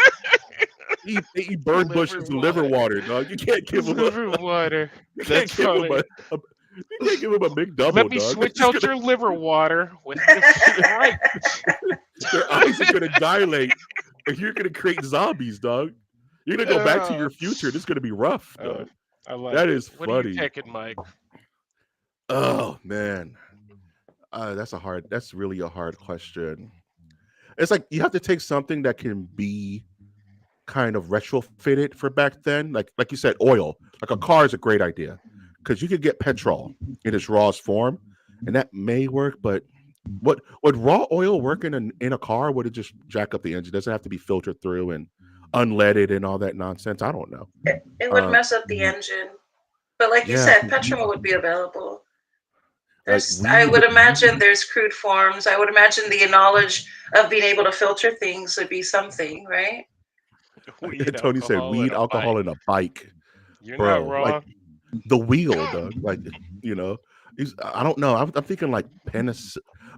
Speaker 1: They eat bird bushes and liver water, dog. You can't give them
Speaker 3: liver water.
Speaker 1: you can't
Speaker 3: That's
Speaker 1: give
Speaker 3: funny.
Speaker 1: him you can't give him a big double,
Speaker 3: Let me
Speaker 1: dog.
Speaker 3: switch out your liver water with the Sprite.
Speaker 1: Their eyes are gonna dilate, and you're gonna create zombies, dog. You're gonna go back to your future. This is gonna be rough, dog.
Speaker 3: I like
Speaker 1: That
Speaker 3: it.
Speaker 1: is
Speaker 3: What are you
Speaker 1: funny.
Speaker 3: taking, Mike?
Speaker 1: Oh man, that's really a hard question. It's like you have to take something that can be kind of retrofitted for back then, like you said, oil. Like a car is a great idea because you could get petrol in its rawest form, and that may work. But would raw oil work in a car? Would it just jack up the engine? Does it have to be filtered through and unleaded and all that nonsense? I don't know.
Speaker 2: It would mess up the engine. But like you
Speaker 1: Yeah,
Speaker 2: said, petrol would be available.
Speaker 1: like
Speaker 2: I would
Speaker 1: weed.
Speaker 2: imagine there's crude forms. I would imagine the knowledge of being able to filter things would be something, right?
Speaker 3: Weed,
Speaker 1: Tony said
Speaker 3: alcohol, and
Speaker 1: weed,
Speaker 3: a bike.
Speaker 1: alcohol, and a bike,
Speaker 3: You're not
Speaker 1: bro. Like
Speaker 3: wrong.
Speaker 1: the wheel, dog. Like you know, I don't know. I'm thinking like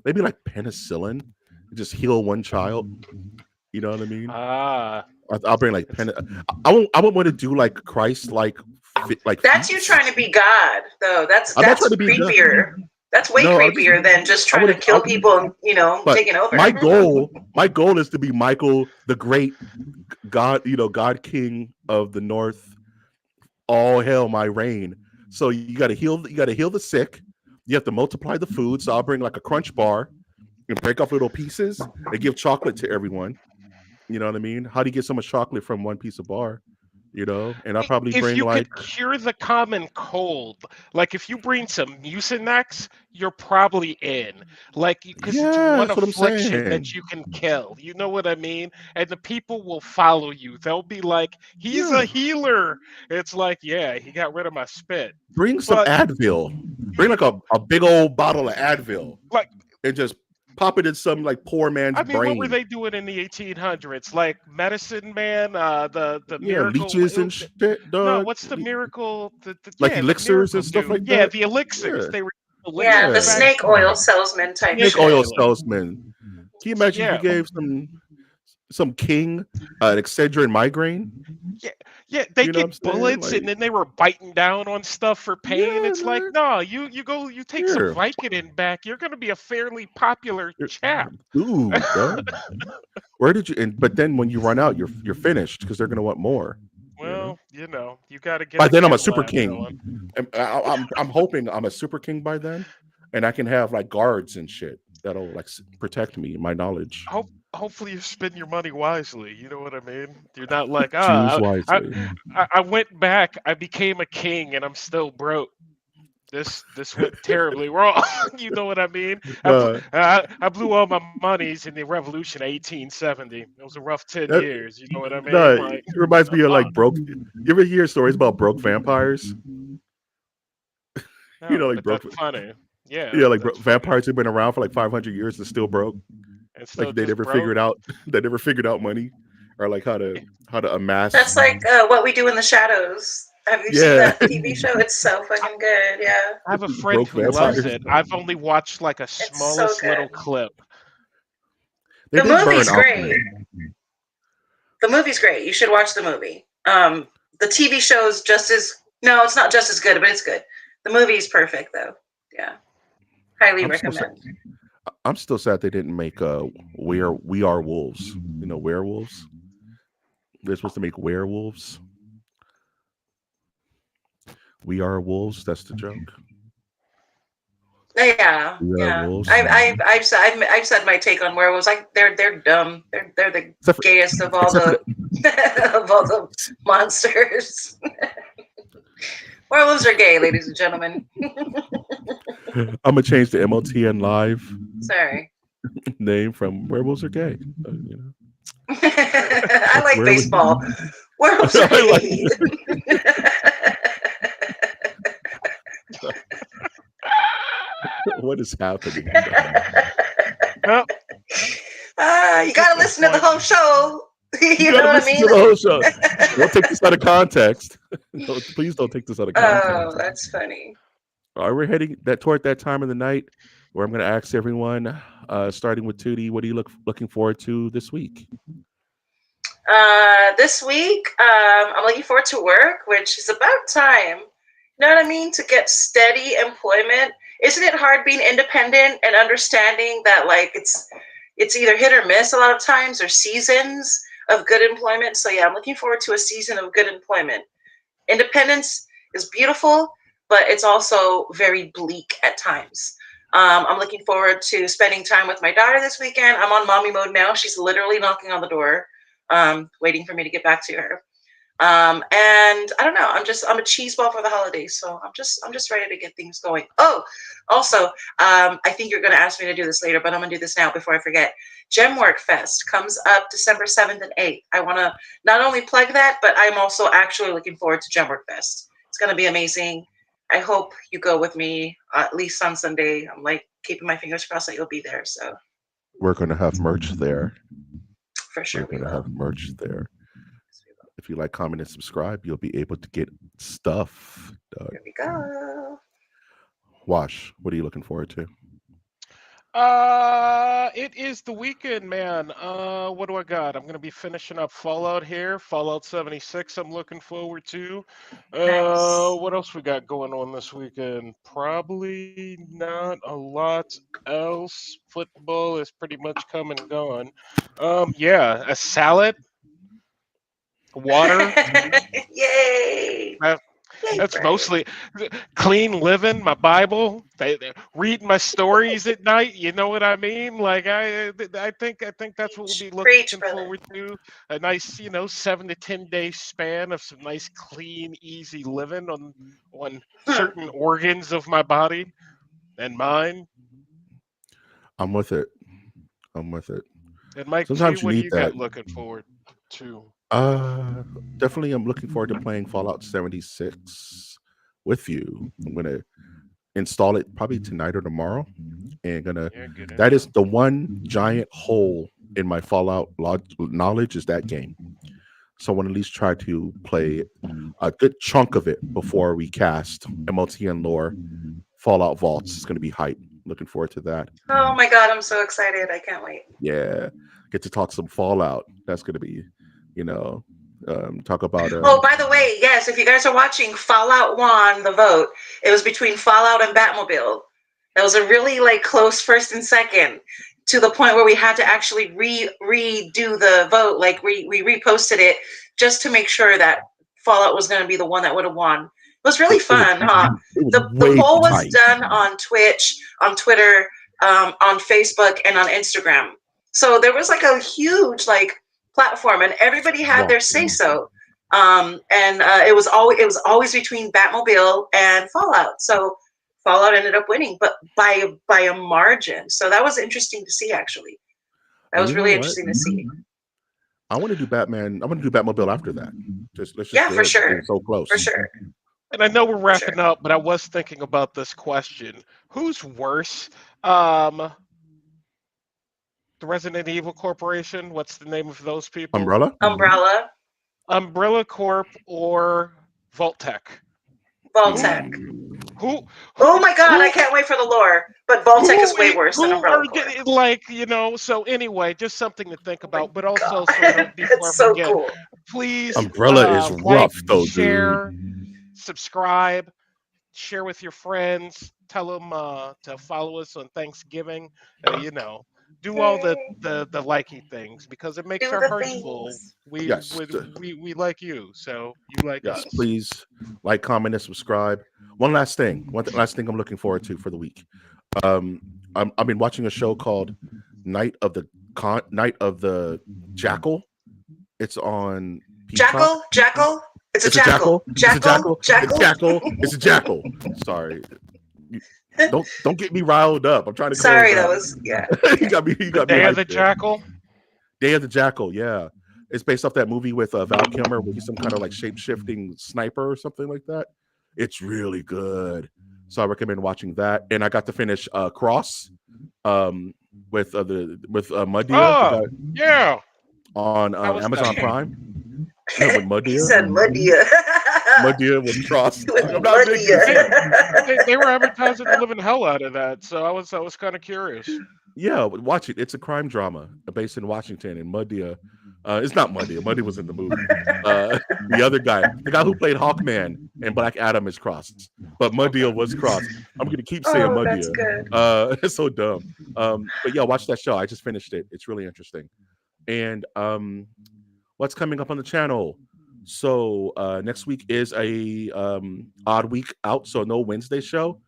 Speaker 1: maybe like penicillin, just heal one child. You know what I mean?
Speaker 3: Ah,
Speaker 1: I'll bring like
Speaker 3: it's
Speaker 1: I would want to do like Christ like
Speaker 2: That's you
Speaker 1: feats.
Speaker 2: trying to be God, though.
Speaker 1: I'm not
Speaker 2: That's
Speaker 1: trying to be God.
Speaker 2: creepier. That's way
Speaker 1: No, I'm just
Speaker 2: creepier than just
Speaker 1: I
Speaker 2: trying to
Speaker 1: would
Speaker 2: kill people and
Speaker 1: but
Speaker 2: taking over.
Speaker 1: my goal is to be Michael the Great, God, God King of the North. All hail my reign. So you got to heal the sick. You have to multiply the food. So I'll bring like a crunch bar and break off little pieces and give chocolate to everyone. You know what I mean? How do you get so much chocolate from one piece of bar? And I'll probably
Speaker 3: if
Speaker 1: bring
Speaker 3: you
Speaker 1: like
Speaker 3: could cure the common cold, like if you bring some Mucinex, you're probably in. Like, because it's
Speaker 1: yeah,
Speaker 3: one
Speaker 1: that's what I'm
Speaker 3: affliction
Speaker 1: saying.
Speaker 3: that you can kill. You know what I mean? And the people will follow you. They'll be like, he's a
Speaker 1: Yeah,
Speaker 3: healer. It's like, yeah, he got rid of my spit.
Speaker 1: bring some
Speaker 3: But,
Speaker 1: Advil. Bring like a big old bottle of Advil
Speaker 3: like,
Speaker 1: and just pop it in some like poor man's
Speaker 3: I mean, what were
Speaker 1: brain.
Speaker 3: they doing in the 1800s? Like medicine man, the
Speaker 1: Yeah,
Speaker 3: miracle.
Speaker 1: leeches and shit,
Speaker 3: No,
Speaker 1: dog.
Speaker 3: what's the miracle?
Speaker 1: Like
Speaker 3: Yeah, the
Speaker 1: elixirs
Speaker 3: miracle
Speaker 1: and stuff
Speaker 3: dude.
Speaker 1: like
Speaker 3: Yeah,
Speaker 1: that.
Speaker 3: the elixirs.
Speaker 1: Yeah,
Speaker 3: They were
Speaker 2: Yeah, the
Speaker 3: elixirs
Speaker 1: yeah.
Speaker 3: back.
Speaker 2: snake oil salesman type
Speaker 3: Snake
Speaker 1: Snake oil
Speaker 2: shit.
Speaker 3: oil.
Speaker 1: salesman. Can you imagine if you
Speaker 3: Yeah,
Speaker 1: gave some king an Excedrin migraine?
Speaker 3: yeah, yeah. They
Speaker 1: You know what I'm
Speaker 3: get
Speaker 1: saying?
Speaker 3: bullets,
Speaker 1: Like,
Speaker 3: and then they were biting down on stuff for pain.
Speaker 1: yeah,
Speaker 3: It's like,
Speaker 1: man.
Speaker 3: no, you take some
Speaker 1: Here,
Speaker 3: Vicodin back. You're gonna be a fairly popular
Speaker 1: here,
Speaker 3: chap.
Speaker 1: dude, dog. Where did you? But then when you run out, you're finished because they're gonna want more.
Speaker 3: Well, you got to get
Speaker 1: By
Speaker 3: the
Speaker 1: then, I'm a
Speaker 3: chem
Speaker 1: super
Speaker 3: lab
Speaker 1: king.
Speaker 3: going.
Speaker 1: I'm hoping I'm a super king by then, and I can have like guards and shit that'll like protect me, my knowledge.
Speaker 3: Hopefully you spend your money wisely. You know what I mean? You're not like,
Speaker 1: Choose
Speaker 3: I,
Speaker 1: wisely.
Speaker 3: I went back, I became a king, and I'm still broke. This went terribly wrong. You know what I mean?
Speaker 1: Uh,
Speaker 3: I blew all my monies in the revolution of 1870. It was a rough 10
Speaker 1: that,
Speaker 3: years. You know what I mean?
Speaker 1: no,
Speaker 3: Like,
Speaker 1: it reminds me of
Speaker 3: uh,
Speaker 1: like broke. You ever hear stories about broke vampires?
Speaker 3: no,
Speaker 1: Like
Speaker 3: but
Speaker 1: broke.
Speaker 3: that's funny. Yeah,
Speaker 1: Yeah, like
Speaker 3: that's funny.
Speaker 1: vampires have been around for like 500 years and still broke.
Speaker 3: And still
Speaker 1: Like they
Speaker 3: just
Speaker 1: never
Speaker 3: broke.
Speaker 1: figured out. They never figured out money, or like how to amass.
Speaker 2: That's like What We Do in the Shadows. Have you seen
Speaker 1: Yeah,
Speaker 2: that TV show? It's so fucking good. Yeah,
Speaker 3: I have a friend
Speaker 1: broke
Speaker 3: who loves
Speaker 1: vampires.
Speaker 3: it. I've only watched like a
Speaker 2: it's so
Speaker 3: smallest little
Speaker 2: good.
Speaker 3: clip.
Speaker 1: They
Speaker 2: The
Speaker 1: did burn
Speaker 2: movie's
Speaker 1: Alchemy.
Speaker 2: great. The movie's great. You should watch the movie. The TV show's just as no, it's not just as good, but it's good. The movie's perfect though. Yeah, highly
Speaker 1: I'm so sad.
Speaker 2: recommend.
Speaker 1: I'm still sad they didn't make We Are Wolves. Werewolves. They're supposed to make werewolves. We Are Wolves. That's the joke.
Speaker 2: Yeah,
Speaker 1: We Are
Speaker 2: yeah.
Speaker 1: Wolves.
Speaker 2: I've said my take on werewolves. Like they're dumb. They're the
Speaker 1: Except for,
Speaker 2: gayest of all
Speaker 1: except for
Speaker 2: the of all the monsters. Werewolves are gay, ladies and gentlemen.
Speaker 1: I'm gonna change the MOTN live
Speaker 2: Sorry.
Speaker 1: name from Werewolves Are Gay. You know,
Speaker 2: I like
Speaker 1: where we,
Speaker 2: baseball. Werewolves are
Speaker 1: I like
Speaker 2: gay.
Speaker 1: what is happening.
Speaker 3: Well,
Speaker 2: You gotta listen to the whole show.
Speaker 1: You
Speaker 2: You know
Speaker 1: gotta
Speaker 2: what I
Speaker 1: listen
Speaker 2: mean?
Speaker 1: to the whole show. Don't take this out of context. No, please don't take this out of context.
Speaker 2: Oh, that's funny.
Speaker 1: All right, we're heading toward that time of the night where I'm going to ask everyone, starting with Tootie, what are you looking forward to this week?
Speaker 2: This week, I'm looking forward to work, which is about time. You know what I mean? To get steady employment. Isn't it hard being independent and understanding that like it's either hit or miss a lot of times, or seasons of good employment? So yeah, I'm looking forward to a season of good employment. Independence is beautiful, but it's also very bleak at times. I'm looking forward to spending time with my daughter this weekend. I'm on mommy mode now. She's literally knocking on the door, waiting for me to get back to her. And I don't know. I'm a cheese ball for the holidays, so I'm just ready to get things going. Oh, also, I think you're gonna ask me to do this later, but I'm gonna do this now before I forget. Gemwork Fest comes up December 7th and 8th. I want to not only plug that, but I'm also actually looking forward to Gemwork Fest. It's gonna be amazing. I hope you go with me at least on Sunday. I'm like keeping my fingers crossed that you'll be there. So
Speaker 1: We're going to have merch there.
Speaker 2: for sure
Speaker 1: We're going to have merch there. If you like, comment, and subscribe, you'll be able to get stuff.
Speaker 2: Here we go.
Speaker 1: Wash, what are you looking forward to?
Speaker 3: It is the weekend, man. What do I got? I'm gonna be finishing up Fallout here. Fallout 76. I'm looking forward to.
Speaker 2: Nice.
Speaker 3: What else we got going on this weekend? Probably not a lot else. Football is pretty much come and gone. Yeah, a salad, water.
Speaker 2: Yay!
Speaker 3: That's
Speaker 2: Right.
Speaker 3: mostly clean living. My Bible, reading my stories at night. You know what I mean? Like I think that's what we'll be
Speaker 2: Preach,
Speaker 3: looking
Speaker 2: brother.
Speaker 3: forward to. A nice, 7 to 10 day span of some nice, clean, easy living on certain organs of my body and mind.
Speaker 1: I'm with it. I'm with it.
Speaker 3: And Mike,
Speaker 1: Sometimes
Speaker 3: too,
Speaker 1: you
Speaker 3: what do
Speaker 1: need
Speaker 3: you
Speaker 1: that.
Speaker 3: got looking forward to?
Speaker 1: Definitely, I'm looking forward to playing Fallout 76 with you. I'm gonna install it probably tonight or tomorrow, and
Speaker 3: Yeah, good
Speaker 1: that is
Speaker 3: info.
Speaker 1: the one giant hole in my Fallout knowledge is that game. So I want to at least try to play a good chunk of it before we cast MOTN lore. Fallout Vaults is going to be hype. Looking forward to that.
Speaker 2: Oh my god, I'm so excited. I can't wait.
Speaker 1: Yeah, get to talk some Fallout. That's going to be, talk about.
Speaker 2: Oh, by the way, yes, if you guys are watching, Fallout won the vote. It was between Fallout and Batmobile. It was a really like close first and second, to the point where we had to actually redo the vote. Like we reposted it just to make sure that Fallout was going to be the one that would have won. It was really fun, huh?
Speaker 1: It was
Speaker 2: The
Speaker 1: way
Speaker 2: poll was
Speaker 1: tight.
Speaker 2: done on Twitch, on Twitter, on Facebook, and on Instagram. So there was like a huge like platform, and everybody had their say so. And it was always between Batmobile and Fallout. So Fallout ended up winning, but by a margin. So that was interesting to see. Actually, that
Speaker 1: And
Speaker 2: was
Speaker 1: you know
Speaker 2: really
Speaker 1: what?
Speaker 2: interesting to see.
Speaker 1: I want to do Batman. I want to do Batmobile after that. Let's just
Speaker 2: Yeah,
Speaker 1: do
Speaker 2: for
Speaker 1: it.
Speaker 2: sure,
Speaker 1: It's so close.
Speaker 2: for sure.
Speaker 3: And I know we're
Speaker 2: For
Speaker 3: wrapping
Speaker 2: sure.
Speaker 3: up, but I was thinking about this question: who's worse? The Resident Evil Corporation. What's the name of those people?
Speaker 2: Umbrella,
Speaker 3: Umbrella Corp or Vault-Tec?
Speaker 2: Vault-Tec.
Speaker 3: Who?
Speaker 2: Oh my god, I
Speaker 3: Who?
Speaker 2: can't wait for the lore. But Vault-Tec is way worse than
Speaker 3: Who
Speaker 2: Umbrella
Speaker 3: are
Speaker 2: Corp.
Speaker 3: getting like So anyway, just something to think
Speaker 2: Oh my
Speaker 3: about. But also,
Speaker 2: god,
Speaker 3: so I don't before I
Speaker 2: that's so
Speaker 3: forget,
Speaker 2: cool.
Speaker 3: please
Speaker 1: Umbrella is
Speaker 3: like,
Speaker 1: rough though, dude.
Speaker 3: share, subscribe, share with your friends. Tell them to follow us on Thanksgiving. Do all the
Speaker 2: Yay.
Speaker 3: the liking things because it makes
Speaker 2: Do
Speaker 3: our
Speaker 2: the
Speaker 3: hearts full.
Speaker 2: things.
Speaker 1: Yes.
Speaker 3: We like you, so you like
Speaker 1: Yes,
Speaker 3: us.
Speaker 1: please like, comment, and subscribe. One last thing I'm looking forward to for the week. I've been watching a show called Night of the Jackal. It's on Peacock.
Speaker 2: Jackal, jackal. It's a
Speaker 1: It's a
Speaker 2: jackal.
Speaker 1: jackal. It's a
Speaker 2: Jackal,
Speaker 1: jackal. It's
Speaker 2: jackal.
Speaker 1: jackal. It's a jackal. Sorry. You- don't get me riled up. I'm trying to close
Speaker 2: Sorry, that
Speaker 1: out.
Speaker 2: was yeah.
Speaker 1: You
Speaker 3: The
Speaker 1: got me
Speaker 3: Day of
Speaker 1: hyped
Speaker 3: the
Speaker 1: there.
Speaker 3: Jackal.
Speaker 1: Day of the Jackal. Yeah, it's based off that movie with Val Kilmer, where he's some kind of like shape shifting sniper or something like that. It's really good. So I recommend watching that. And I got to finish Cross um, with Mudia, the
Speaker 3: Oh,
Speaker 1: guy
Speaker 3: yeah.
Speaker 1: on
Speaker 3: How was
Speaker 1: Amazon
Speaker 3: that?
Speaker 1: Prime with
Speaker 2: He
Speaker 1: Mudia.
Speaker 2: said Mudia.
Speaker 1: Mudia with Cross.
Speaker 2: With
Speaker 1: I'm not making this
Speaker 3: They,
Speaker 1: up.
Speaker 2: Mudia.
Speaker 3: they were advertising the living hell out of that, so I was kind of curious.
Speaker 1: Yeah, watch it. It's a crime drama based in Washington, and Mudia. It's not Mudia. Mudia was in the movie. The other guy, the guy who played Hawkman and Black Adam, is Cross, but Mudia
Speaker 3: Okay.
Speaker 1: was Cross. I'm gonna keep saying
Speaker 2: Oh, that's
Speaker 1: Mudia.
Speaker 2: good.
Speaker 1: It's so dumb. But yeah, watch that show. I just finished it. It's really interesting. And what's coming up on the channel? So next week is a odd week out, so no Wednesday show.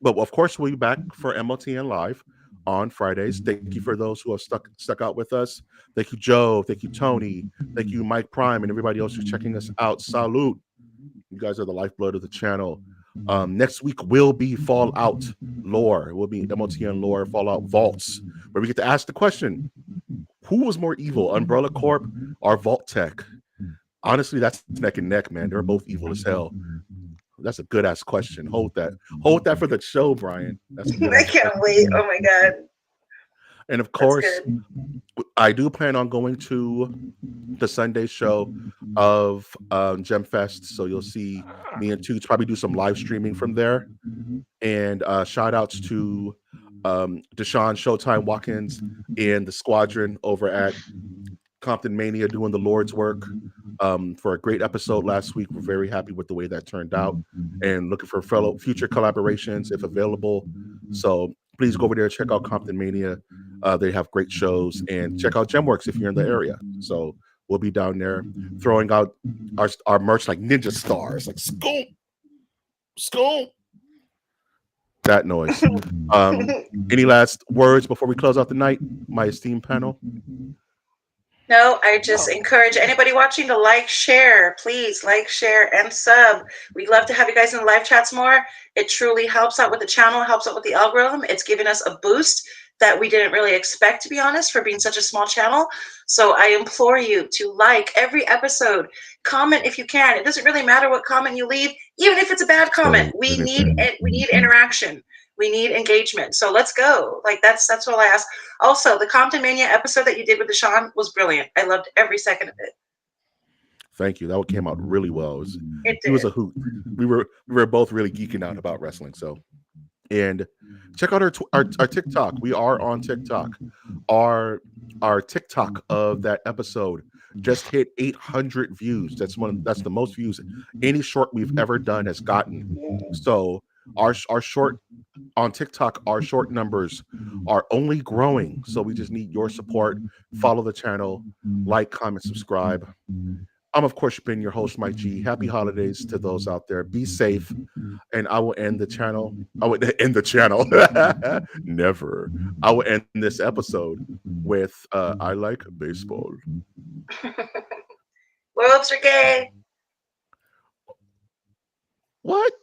Speaker 1: But of course, we'll be back for MOTN Live on Fridays. Thank you for those who have stuck out with us. Thank you, Joe. Thank you, Tony. Thank you, Mike Prime, and everybody else who's checking us out. Salute. You guys are the lifeblood of the channel. Next week will be Fallout lore. It will be MOTN lore, Fallout Vaults, where we get to ask the question: who was more evil, Umbrella Corp or Vault Tech? Honestly, that's neck and neck, man. They're both evil as hell. That's a good ass question. Hold that. Hold that for the show, Brian. That's a good
Speaker 2: I
Speaker 1: ass
Speaker 2: can't
Speaker 1: question.
Speaker 2: wait. Oh my god,
Speaker 1: And of
Speaker 2: that's
Speaker 1: course,
Speaker 2: good.
Speaker 1: I do plan on going to the Sunday show of Gem Fest. So you'll see
Speaker 3: Ah,
Speaker 1: me and Toots probably do some live streaming from there. And shout outs to Deshaun Showtime Watkins and the squadron over at Compton Mania doing the Lord's work for a great episode last week. We're very happy with the way that turned out and looking for fellow future collaborations if available. So please go over there, check out Compton Mania. They have great shows, and check out Gemworks if you're in the area. So we'll be down there throwing out our merch like ninja stars, like scoop, scoop. That noise. Any last words before we close out the night, my esteemed panel?
Speaker 2: No, I just
Speaker 3: no.
Speaker 2: encourage anybody watching to like, share, please like, share, and sub. We'd love to have you guys in the live chats more. It truly helps out with the channel, helps out with the algorithm. It's giving us a boost that we didn't really expect, to be honest, for being such a small channel. So I implore you to like every episode, comment if you can. It doesn't really matter what comment you leave, even if it's a bad comment. We need interaction. We need engagement. So let's go. Like that's all I ask. Also, the Compton Mania episode that you did with Deshaun was brilliant. I loved every second of it.
Speaker 1: Thank you. That one came out really well.
Speaker 2: It
Speaker 1: He was
Speaker 2: did.
Speaker 1: a hoot. We were both really geeking out about wrestling. So, and check out our TikTok. We are on TikTok. Our TikTok of that episode just hit 800 views. That's the most views any short we've ever done has gotten. So our short on TikTok, our short numbers are only growing. So we just need your support. Follow the channel, like, comment, subscribe. I'm, of course, been your host, Mike G. Happy holidays to those out there. Be safe. And I will end the channel. I will end the channel. Never. I will end this episode with I like baseball.
Speaker 2: Wolves are gay.
Speaker 1: What?